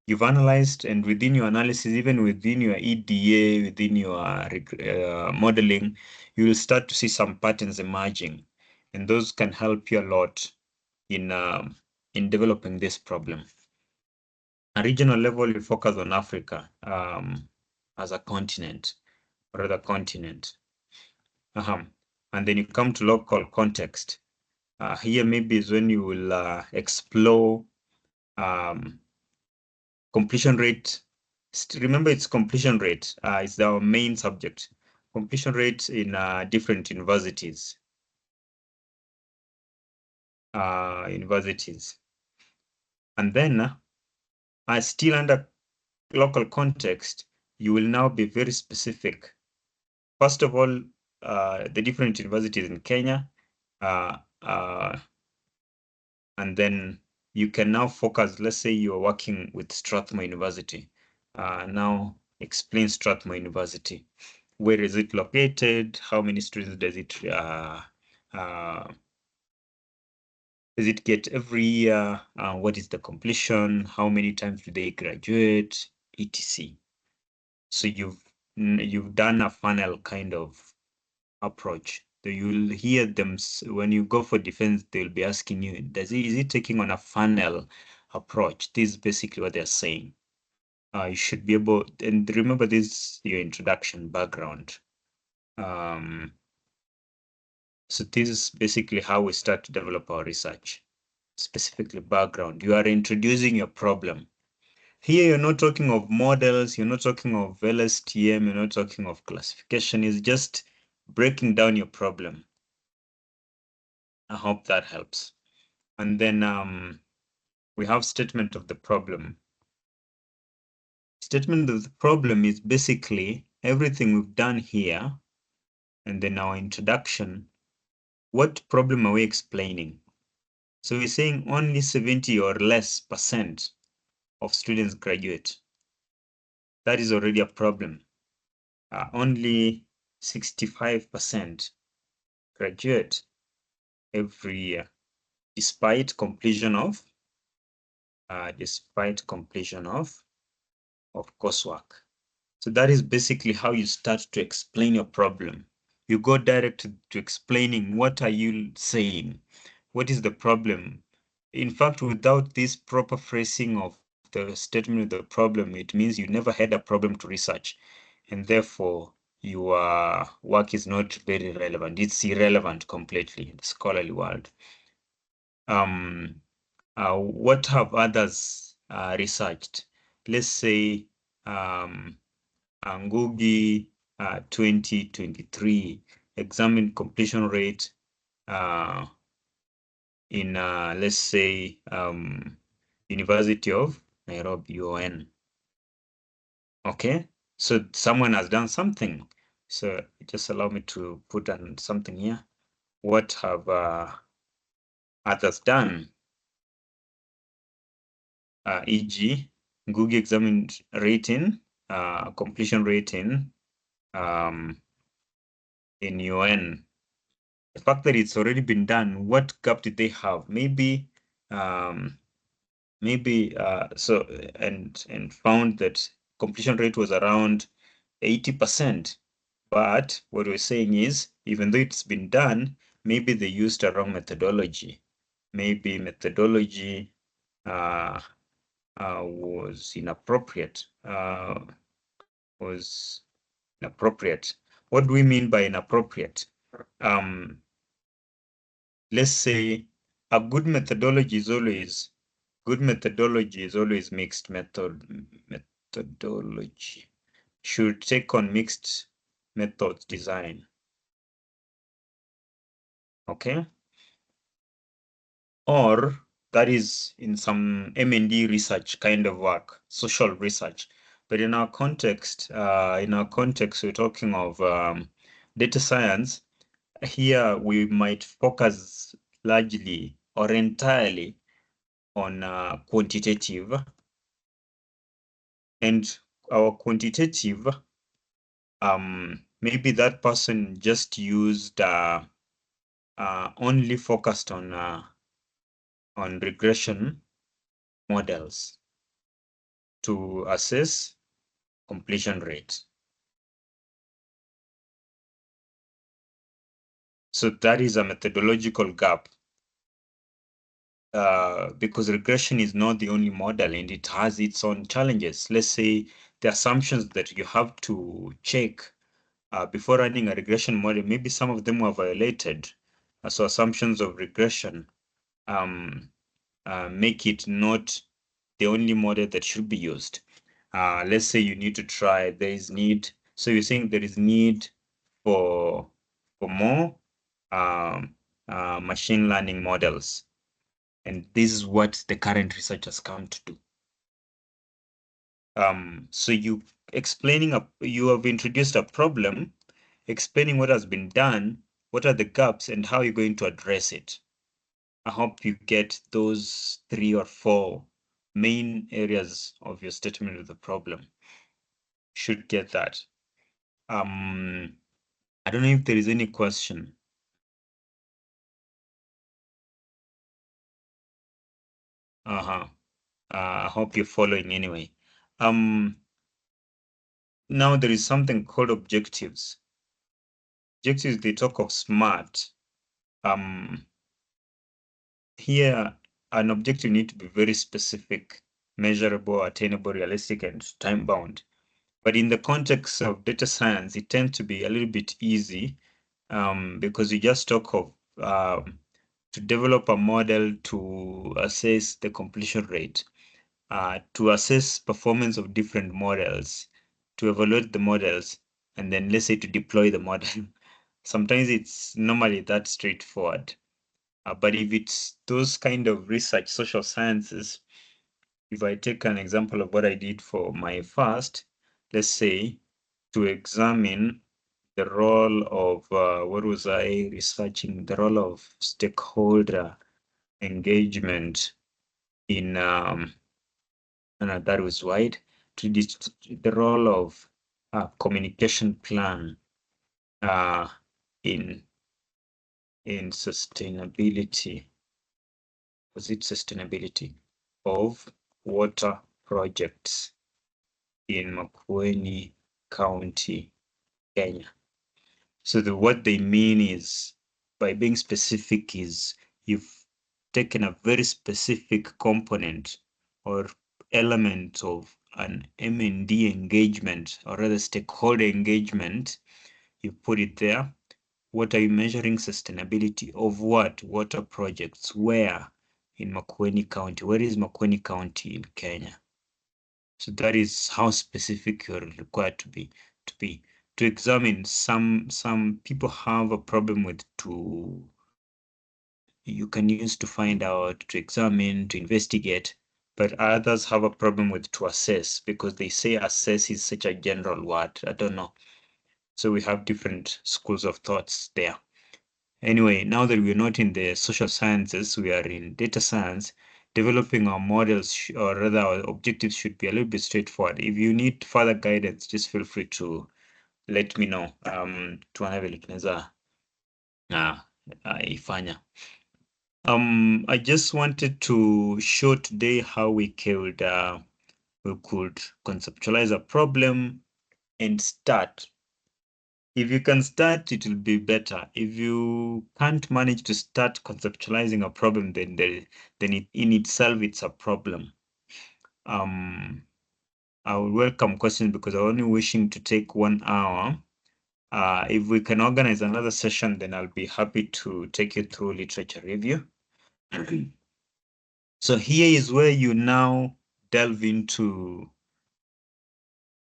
You've analyzed, and within your analysis, even within your EDA, within your modeling, you will start to see some patterns emerging, and those can help you a lot in developing this problem. At regional level, you focus on Africa as a continent, or other continent. And then you come to local context. Here maybe is when you will explore completion rate. Remember, it's completion rate. It's our main subject. Completion rate in different universities. And then, still under local context, you will now be very specific. First of all, the different universities in Kenya, and then you can now focus. Let's say you're working with Strathmore University. Now explain Strathmore University. where is it located? How many students does it get every year? What is the completion? How many times do they graduate? etc. So you've done a funnel kind of approach. So you'll hear them when you go for defense, they'll be asking you, is it taking on a funnel approach? This is basically what they're saying. You should be able, and remember this, your introduction background. So this is basically how we start to develop our research, specifically background. You are introducing your problem. Here, you're not talking of models, you're not talking of LSTM, you're not talking of classification, it's just breaking down your problem. I hope that helps. And then we have statement of the problem. Statement of the problem is basically everything we've done here, and then our introduction. What problem are we explaining? So we're saying only 70 or less % of students graduate. That is already a problem. Only 65% graduate every year, despite completion of coursework. So that is basically how you start to explain your problem. You go direct to explaining what are you saying, what is the problem. In fact, without this proper phrasing of the statement of the problem, it means you never had a problem to research, and therefore your work is not very relevant. It's irrelevant completely in the scholarly world. What have others researched? Let's say Ngugi 2023 examine completion rate in let's say University of Nairobi, UON. Okay, so someone has done something. So just allow me to put on something here. What have others done? E.g., Google examined rating, completion rating in UN. The fact that it's already been done, what gap did they have? Maybe so and found that completion rate was around 80%. But what we're saying is, even though it's been done, maybe they used a wrong methodology. Maybe methodology was inappropriate. What do we mean by inappropriate? Let's say a good methodology is always mixed methodology. Should take on mixed methods design. Okay. Or that is in some M&D research kind of work, social research. But in our context, we're talking of data science. Here we might focus largely or entirely on quantitative, and our quantitative, maybe that person just used only focused on regression models to assess completion rate. So that is a methodological gap, because regression is not the only model and it has its own challenges. Let's say the assumptions that you have to check before running a regression model, maybe some of them were violated. So assumptions of regression make it not the only model that should be used. Let's say you need to try, there is need. So you're saying there is need for more machine learning models. And this is what the current research has come to do. So you have introduced a problem, explaining what has been done, what are the gaps, and how you're going to address it. I hope you get those 3 or 4 main areas of your statement of the problem. Should get that. I don't know if there is any question. I hope you're following anyway. Now there is something called objectives. Objectives, they talk of SMART. Here, an objective need to be very specific, measurable, attainable, realistic, and time-bound. But in the context of data science, it tends to be a little bit easy because you just talk of to develop a model to assess the completion rate, to assess performance of different models, to evaluate the models, and then let's say to deploy the model. Sometimes it's normally that straightforward. But if it's those kind of research, social sciences, if I take an example of what I did for my first, let's say, to examine the role of, what was I researching? The role of stakeholder engagement in, that was wide, to the role of communication plan in sustainability. Was it sustainability of water projects in Makueni County, Kenya? So what they mean is, by being specific, is you've taken a very specific component or element of an M&D engagement, or rather stakeholder engagement, you put it there. What are you measuring? Sustainability of what? Water projects. Where? In Makueni County. Where is Makueni County in Kenya? So that is how specific you're required to be. To examine, some people have a problem with you can use to find out, to examine, to investigate, but others have a problem with to assess, because they say assess is such a general word. I don't know. So we have different schools of thoughts there. Anyway, now that we're not in the social sciences, we are in data science. Developing our models, or rather our objectives, should be a little bit straightforward. If you need further guidance, just feel free to let me know. Tuone vile tunaweza ifanya. I just wanted to show today how we could conceptualize a problem and start. If you can start, it will be better. If you can't manage to start conceptualizing a problem, then in itself it's a problem. I will welcome questions because I'm only wishing to take 1 hour. If we can organize another session, then I'll be happy to take you through literature review. So here is where you now delve into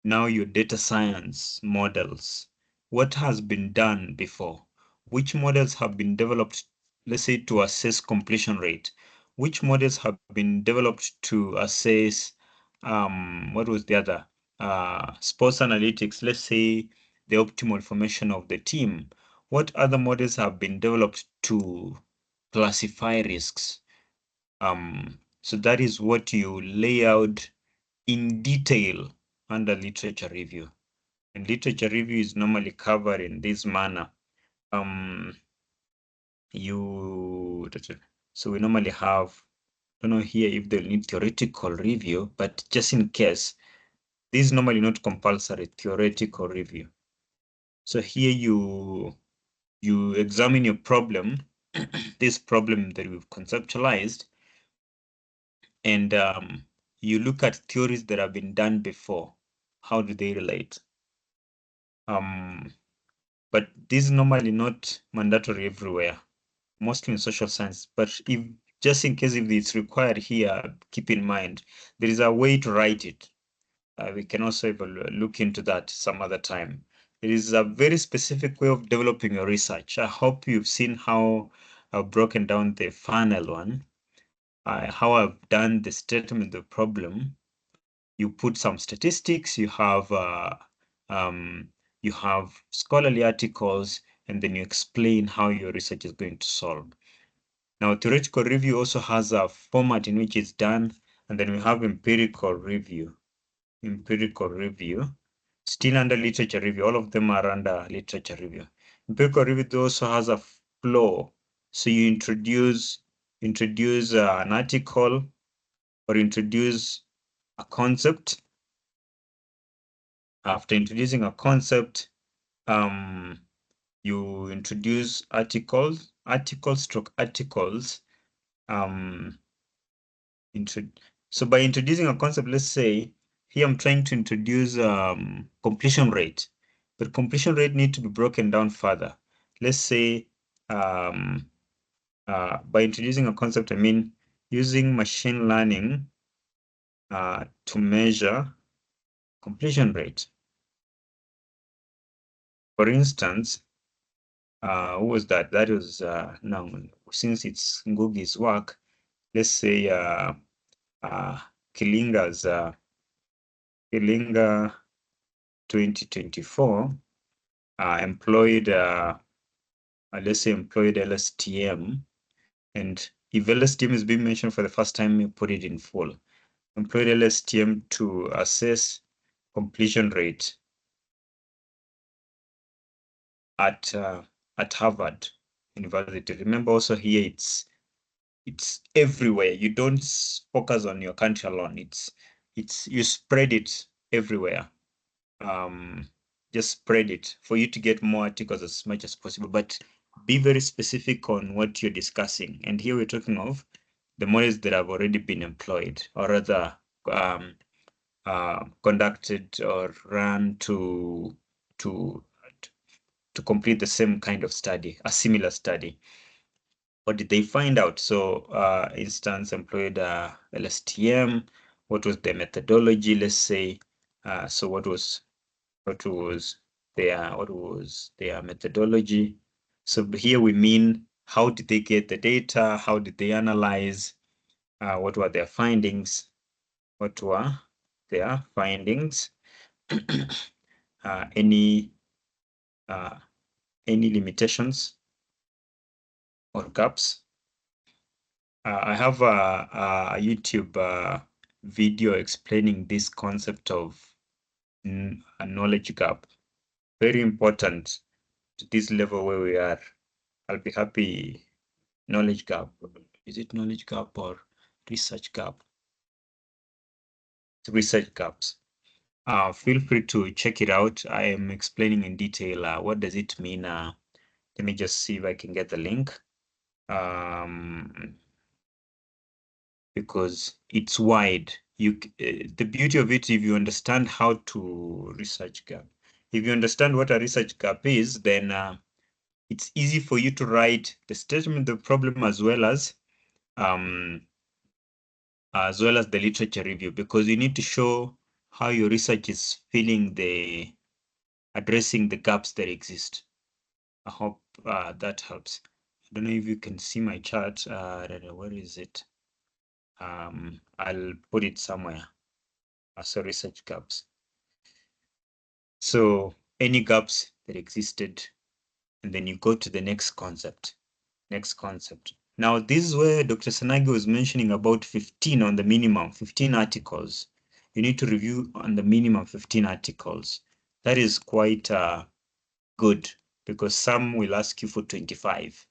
your data science models. What has been done before? Which models have been developed, let's say, to assess completion rate? Which models have been developed to assess, what was the other? Sports analytics, let's say the optimal formation of the team. What other models have been developed to classify risks? So that is what you lay out in detail under literature review. And literature review is normally covered in this manner. So we normally have, I don't know here if they'll need theoretical review, but just in case, this is normally not compulsory, theoretical review. So here you examine your problem, this problem that we've conceptualized, and you look at theories that have been done before. How do they relate? But this is normally not mandatory everywhere, mostly in social science. But if just in case if it's required here, keep in mind there is a way to write it. We can also look into that some other time. It is a very specific way of developing your research. I hope you've seen how I've broken down the funnel one, how I've done the statement of the problem. You put some statistics, you have scholarly articles, and then you explain how your research is going to solve. Now, theoretical review also has a format in which it's done, and then we have empirical review. Empirical review, Still under literature review. All of them are under literature review. Empirical review also has a flow. So you introduce an article or introduce a concept. After introducing a concept, you introduce articles. So by introducing a concept, let's say here I'm trying to introduce completion rate, but completion rate need to be broken down further. Let's say by introducing a concept, I mean using machine learning to measure completion rate. For instance, who was that? That was now, since it's Ngugi's work, let's say Kilinga's Kilinga 2024 employed let's say employed LSTM, and if LSTM is being mentioned for the first time, you put it in full. Employed LSTM to assess completion rate at Harvard University. Remember also here it's everywhere. You don't focus on your country alone. It's you spread it everywhere. Just spread it for you to get more articles as much as possible, but be very specific on what you're discussing. And here we're talking of the models that have already been employed, or rather conducted or run to complete the same kind of study, a similar study. What did they find out? So instance employed LSTM. What was their methodology? Let's say, so what was their methodology? So here we mean, how did they get the data? How did they analyze? What were their findings? What were their findings? Any limitations or gaps? I have a YouTube video explaining this concept of a knowledge gap. Very important to this level where we are. I'll be happy. Knowledge gap. Is it knowledge gap or research gap? It's research gaps. Feel free to check it out. I am explaining in detail what does it mean. Let me just see if I can get the link. Because it's wide. The beauty of it, if you understand how to research gap, if you understand what a research gap is, then it's easy for you to write the statement of the problem as well as the literature review, because you need to show how your research is addressing the gaps that exist. I hope that helps. I don't know if you can see my chart. Where is it? I'll put it somewhere. So research gaps. So any gaps that existed, and then you go to the next concept. Now, this is where Dr. Sanagi was mentioning about 15 on the minimum, 15 articles. You need to review on the minimum 15 articles. That is quite good, because some will ask you for 25.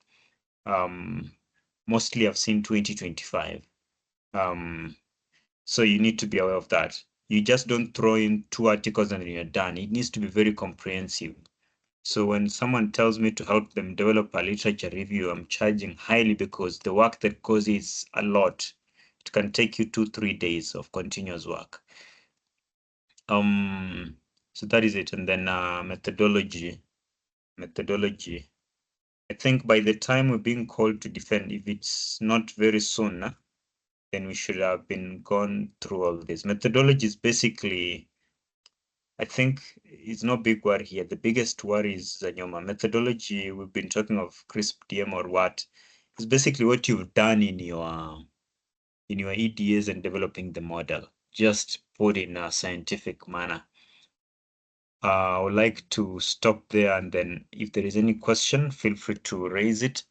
Mostly I've seen 20, 25. So you need to be aware of that. You just don't throw in 2 articles and then you're done. It needs to be very comprehensive. So when someone tells me to help them develop a literature review, I'm charging highly, because the work that goes is a lot. It can take you 2-3 days of continuous work. So that is it. And then methodology. I think by the time we're being called to defend, if it's not very soon, then we should have been gone through all this. Methodology is basically, I think it's no big worry here. The biggest worry is Zanyoma. Methodology, we've been talking of CRISP DM or what. It's basically what you've done in your EDAs and developing the model, just put in a scientific manner. I would like to stop there, and then if there is any question, feel free to raise it.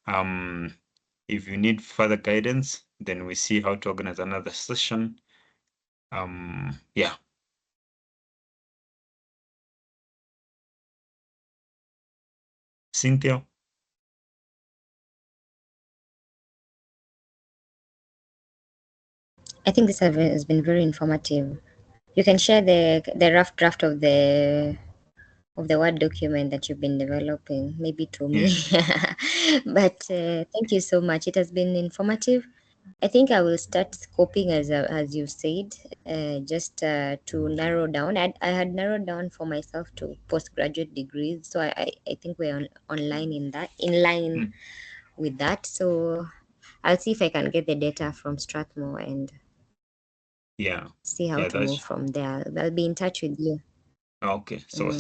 If you need further guidance, then we see how to organize another session. Yeah. Cynthia? I think this has been very informative. You can share the rough draft of the Word document that you've been developing, maybe to me. But thank you so much. It has been informative. I think I will start scoping as you said, just to narrow down. I had narrowed down for myself to postgraduate degrees, so I think we're online in line with that. So I'll see if I can get the data from Strathmore and see how to move from there. I'll be in touch with you. Okay, so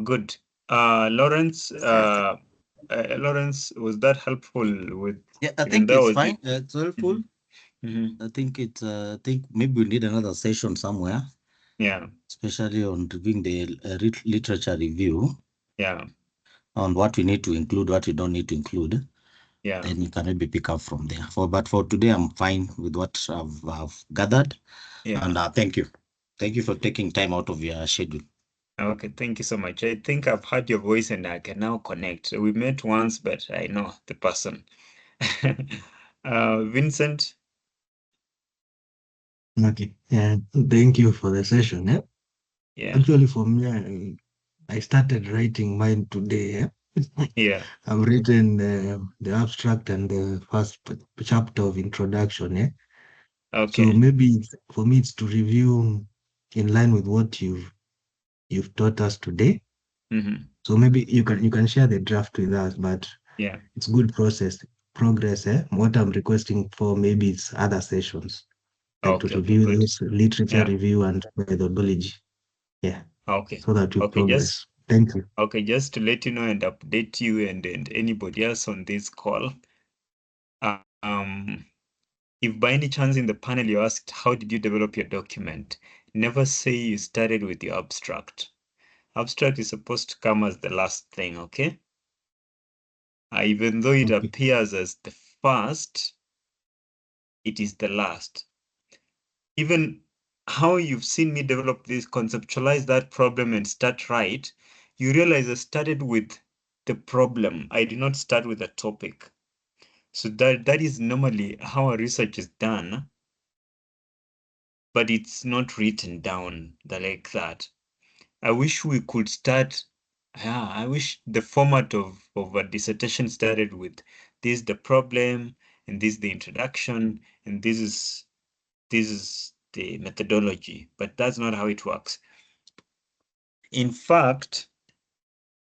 good. Lawrence, Lawrence, was that helpful with? Yeah, I think it's fine. It's helpful. I think I think maybe we need another session somewhere. Yeah. Especially on doing the literature review. Yeah. On what we need to include, what we don't need to include. Yeah. Then you can maybe pick up from there. But for today, I'm fine with what I've gathered. Yeah. And thank you. Thank you for taking time out of your schedule. Okay, thank you so much. I think I've heard your voice and I can now connect. We met once, but I know the person. Vincent? Okay, yeah, thank you for the session. Yeah. Yeah. Actually, for me, I started writing mine today. Yeah. I've written the abstract and the first chapter of introduction. Yeah. Okay. So maybe for me, it's to review in line with what you've taught us today. So maybe you can share the draft with us, but yeah, it's good progress. What I'm requesting for maybe it's other sessions, like to review this literature review and methodology. Yeah. Okay. So that we progress. Thank you. Okay, just to let you know and update you and anybody else on this call. If by any chance in the panel you asked, how did you develop your document? Never say you started with your abstract. Abstract is supposed to come as the last thing, okay? Even though it appears as the first, it is the last. Even how you've seen me develop this, conceptualize that problem and start right, you realize I started with the problem. I did not start with a topic. So that is normally how a research is done, but it's not written down like that. I wish we could start. Yeah, I wish the format of a dissertation started with this is the problem, and this is the introduction, and this is the methodology. But that's not how it works. In fact,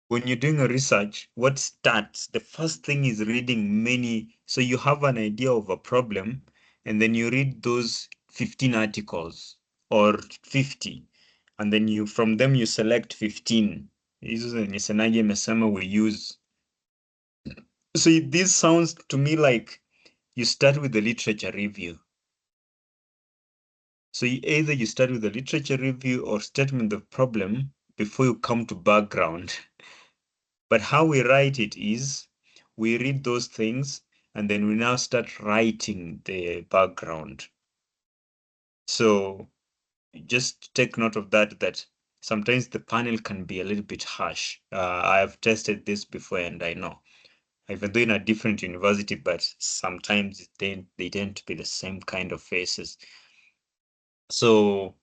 when you're doing a research, what starts, the first thing is reading many. So you have an idea of a problem, and then you read those 15 articles or 50, and then you from them you select 15. Hizo ni senaje mesema we use. So this sounds to me like you start with the literature review. So either you start with the literature review or statement of problem before you come to background. But how we write it is we read those things and then we now start writing the background. So just take note of that sometimes the panel can be a little bit harsh. I have tested this before and I know. Even though in a different university, but sometimes they tend to be the same kind of faces. So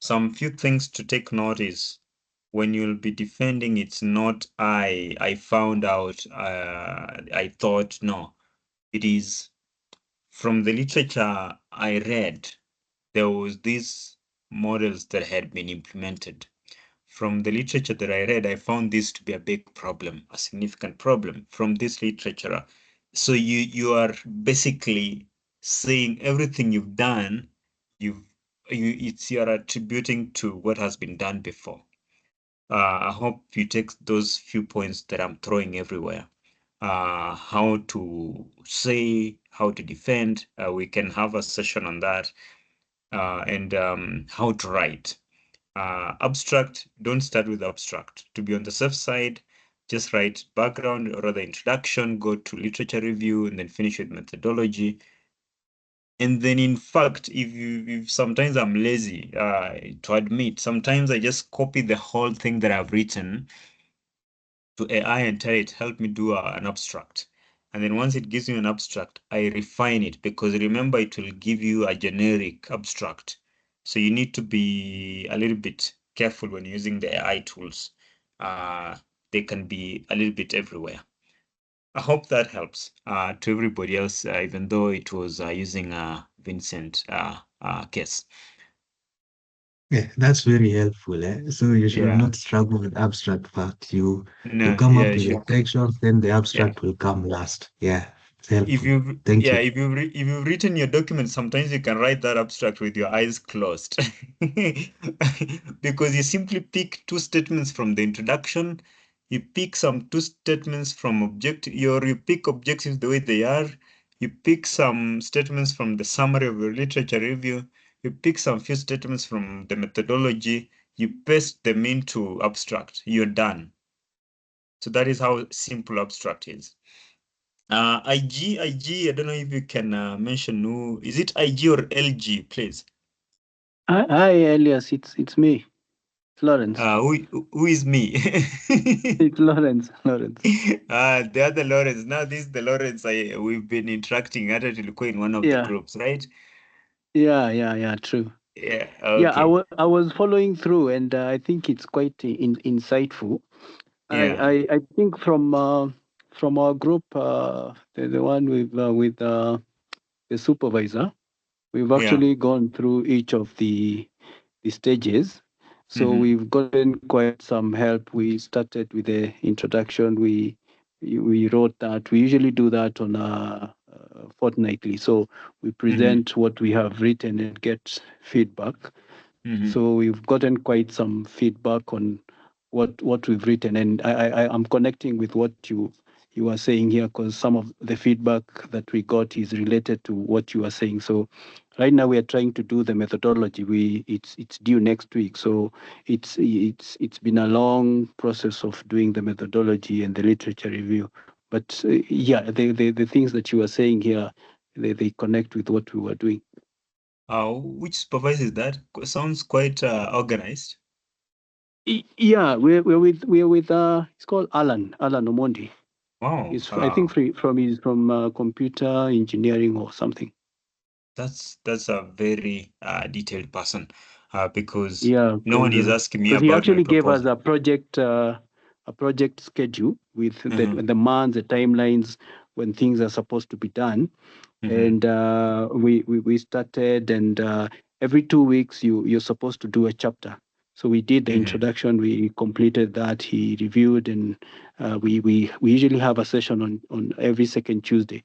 some few things to take note is when you'll be defending, it's not I found out, I thought, no. It is from the literature I read, there was these models that had been implemented. From the literature that I read, I found this to be a big problem, a significant problem from this literature. So you are basically saying everything you've done, you're attributing to what has been done before. I hope you take those few points that I'm throwing everywhere. How to say, how to defend. We can have a session on that. And how to write. Abstract, don't start with abstract. To be on the safe side, just write background or rather introduction, go to literature review, and then finish with methodology. And then, in fact, if sometimes I'm lazy to admit, sometimes I just copy the whole thing that I've written to AI and tell it, help me do an abstract. And then once it gives you an abstract, I refine it, because remember, it will give you a generic abstract. So you need to be a little bit careful when using the AI tools. They can be a little bit everywhere. I hope that helps to everybody else, even though it was using Vincent case. Yeah, that's very helpful. So you should not struggle with abstract facts. You come up with the sections, then the abstract will come last. Yeah, it's helpful. Thank you. If you've written your document, sometimes you can write that abstract with your eyes closed, because you simply pick two statements from the introduction, you pick some two statements from you pick objectives the way they are, you pick some statements from the summary of your literature review, you pick some few statements from the methodology, you paste them into abstract, you're done. So that is how simple abstract is. IG, I don't know if you can mention who, is it IG or LG, please? Hi, Elias, it's me, Lawrence. Who is me? It's Lawrence. The other Lawrence. Now this is the Lawrence we've been interacting at in one of the groups, right? Yeah, true. Yeah, okay. Yeah, I was following through, and I think it's quite insightful. Yeah. I think from our group, the one with the supervisor, we've actually gone through each of the stages. So we've gotten quite some help. We started with the introduction. We wrote that. We usually do that on a fortnightly. So we present what we have written and get feedback. So we've gotten quite some feedback on what we've written, and I'm connecting with what you are saying here, because some of the feedback that we got is related to what you are saying. So right now we are trying to do the methodology. It's due next week, so it's been a long process of doing the methodology and the literature review. But yeah, the things that you are saying here, they connect with what we were doing. Which supervisor is that? Sounds quite organized. Yeah, we're with it's called Alan Omondi. Wow. He's I think he's from computer engineering or something. That's a very detailed person, because no one is asking me because he about actually my gave us proposal. a project schedule with the months, the timelines when things are supposed to be done. And we started, and every 2 weeks you're supposed to do a chapter. So we did the introduction, we completed that, he reviewed, and we usually have a session on every second Tuesday.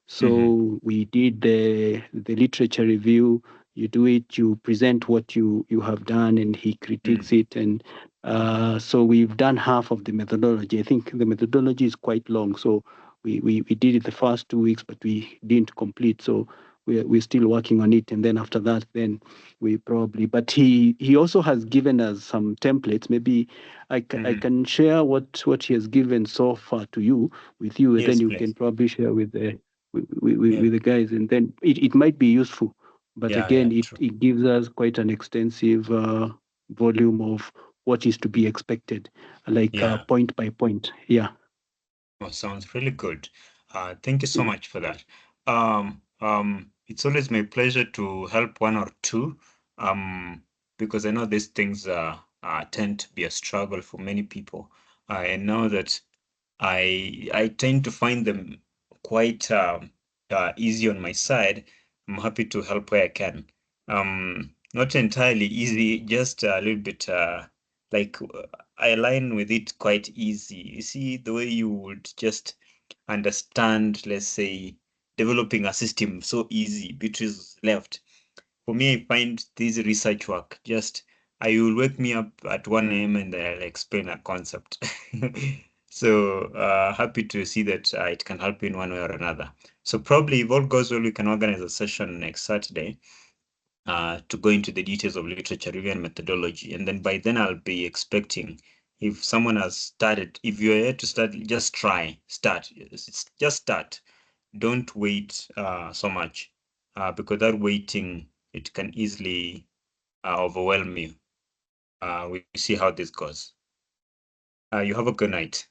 So we did the literature review. You do it, you present what you have done, and he critiques it. And so we've done half of the methodology. I think the methodology is quite long. So we did it the first 2 weeks, but we didn't complete. So we're still working on it. And then after that, then we probably, but he also has given us some templates. Maybe I can share what he has given so far to you, with you, and Yes, then you please. can probably share with the guys, and then it might be useful. But again, it gives us quite an extensive volume of what is to be expected, like point by point. Yeah. Oh, sounds really good. Thank you so much for that. It's always my pleasure to help one or two, because I know these things tend to be a struggle for many people. I know that I tend to find them quite easy on my side. I'm happy to help where I can. Not entirely easy, just a little bit like I align with it quite easy. You see, the way you would just understand, let's say, developing a system so easy, Beatrice left. For me, I find this research work just, I will wake me up at 1 a.m. and I'll explain a concept. So happy to see that it can help you in one way or another. So probably if all goes well, we can organize a session next Saturday to go into the details of literature review and methodology. And then by then I'll be expecting, if someone has started, if you're here to start, just start. Just start. Don't wait so much, because that waiting, it can easily overwhelm you. We see how this goes. You have a good night.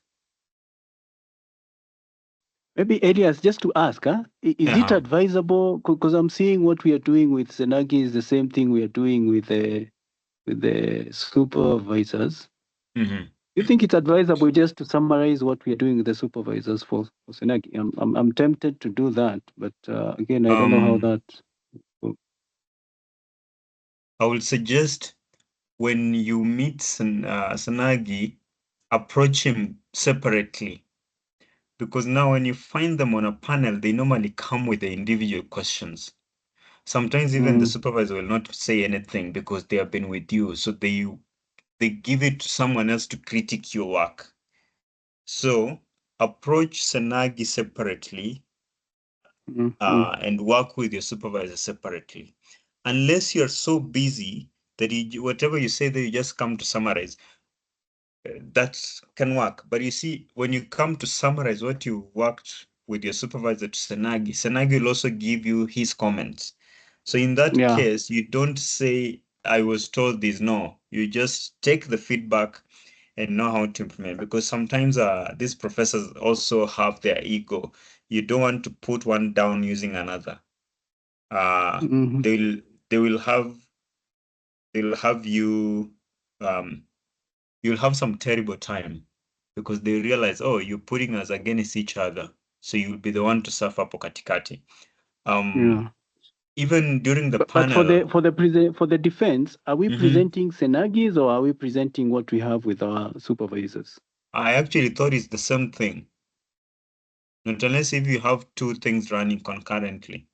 Maybe Elias, just to ask, is it advisable? Because I'm seeing what we are doing with Senagi is the same thing we are doing with the supervisors. Mm-hmm. You think it's advisable just to summarize what we are doing with the supervisors for Senagi? I'm tempted to do that, but again, I don't know how that. I would suggest when you meet Senagi, approach him separately. Because now when you find them on a panel, they normally come with the individual questions. Sometimes even the supervisor will not say anything because they have been with you. So they give it to someone else to critique your work. So approach Senagi separately and work with your supervisor separately. Unless you're so busy that whatever you say that you just come to summarize, that can work. But you see, when you come to summarize what you worked with your supervisor to Senagi will also give you his comments. So in that case, you don't say, I was told this. No, you just take the feedback and know how to implement, because sometimes these professors also have their ego. You don't want to put one down using another. They'll have you you'll have some terrible time because they realize, oh, you're putting us against each other, so you'll be the one to suffer hapo katikati. Even during the panel. But for the defense, are we presenting Senagis or are we presenting what we have with our supervisors? I actually thought it's the same thing. Not unless if you have two things running concurrently.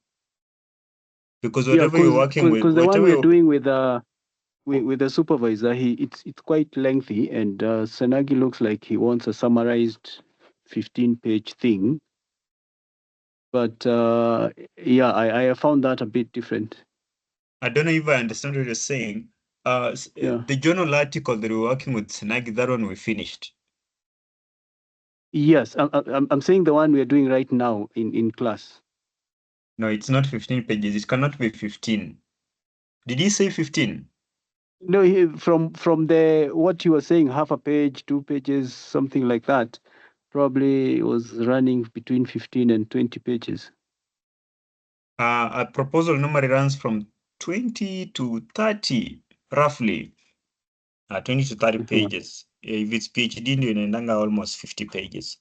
Because whatever you're working with, because the one we're doing with the supervisor, it's quite lengthy, and Senagi looks like he wants a summarized 15-page thing. But yeah, I found that a bit different. I don't know if I understand what you're saying. The journal article that we're working with Senagi, that one we finished. Yes, I'm saying the one we are doing right now in class. No, it's not 15 pages. It cannot be 15. Did he say 15? No, from the what you were saying, half a page, 2 pages, something like that. Probably was running between 15 and 20 pages. A proposal normally runs from 20 to 30, roughly. 20 to 30 pages. If it's PhD, inaendanga almost 50 pages.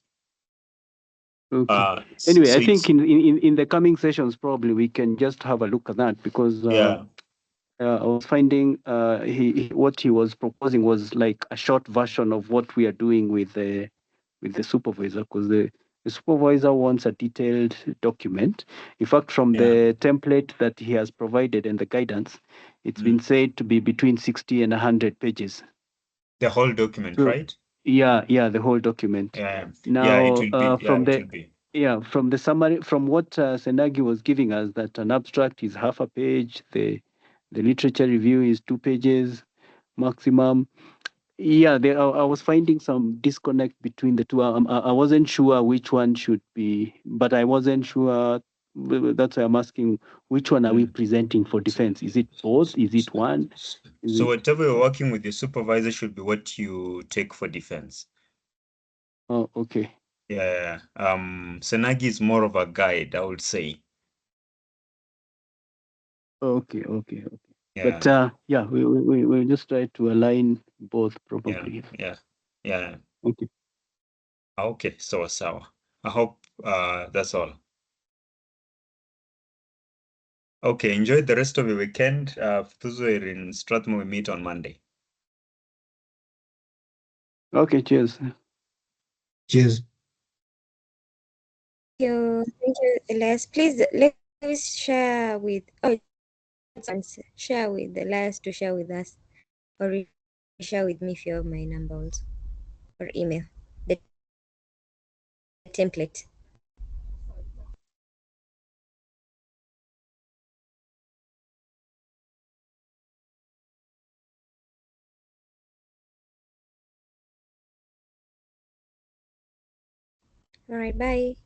Okay. Anyway, so I think in the coming sessions, probably we can just have a look at that, because I was finding what he was proposing was like a short version of what we are doing with the supervisor, because the supervisor wants a detailed document. In fact, from the template that he has provided and the guidance, it's been said to be between 60 and 100 pages. The whole document, right? Yeah, the whole document. Now, from the summary, from what Senagi was giving us, that an abstract is half a page, the literature review is 2 pages maximum. Yeah, I was finding some disconnect between the two. I wasn't sure which one should be, but I wasn't sure. That's why I'm asking, which one are we presenting for defense? Is it both? Is it one? So whatever you're working with your supervisor should be what you take for defense. Oh, okay. Yeah. Senagi is more of a guide, I would say. Okay. Yeah. But yeah, we'll just try to align both, probably. Yeah. Okay. Okay, so I hope that's all. Okay, enjoy the rest of your weekend. For those who are in Strathmore, we meet on Monday. Okay, cheers. Cheers. Thank you, Elias. Please let me share with share with Elias to share with us, or share with me if you have my number also, or email the template. All right, bye.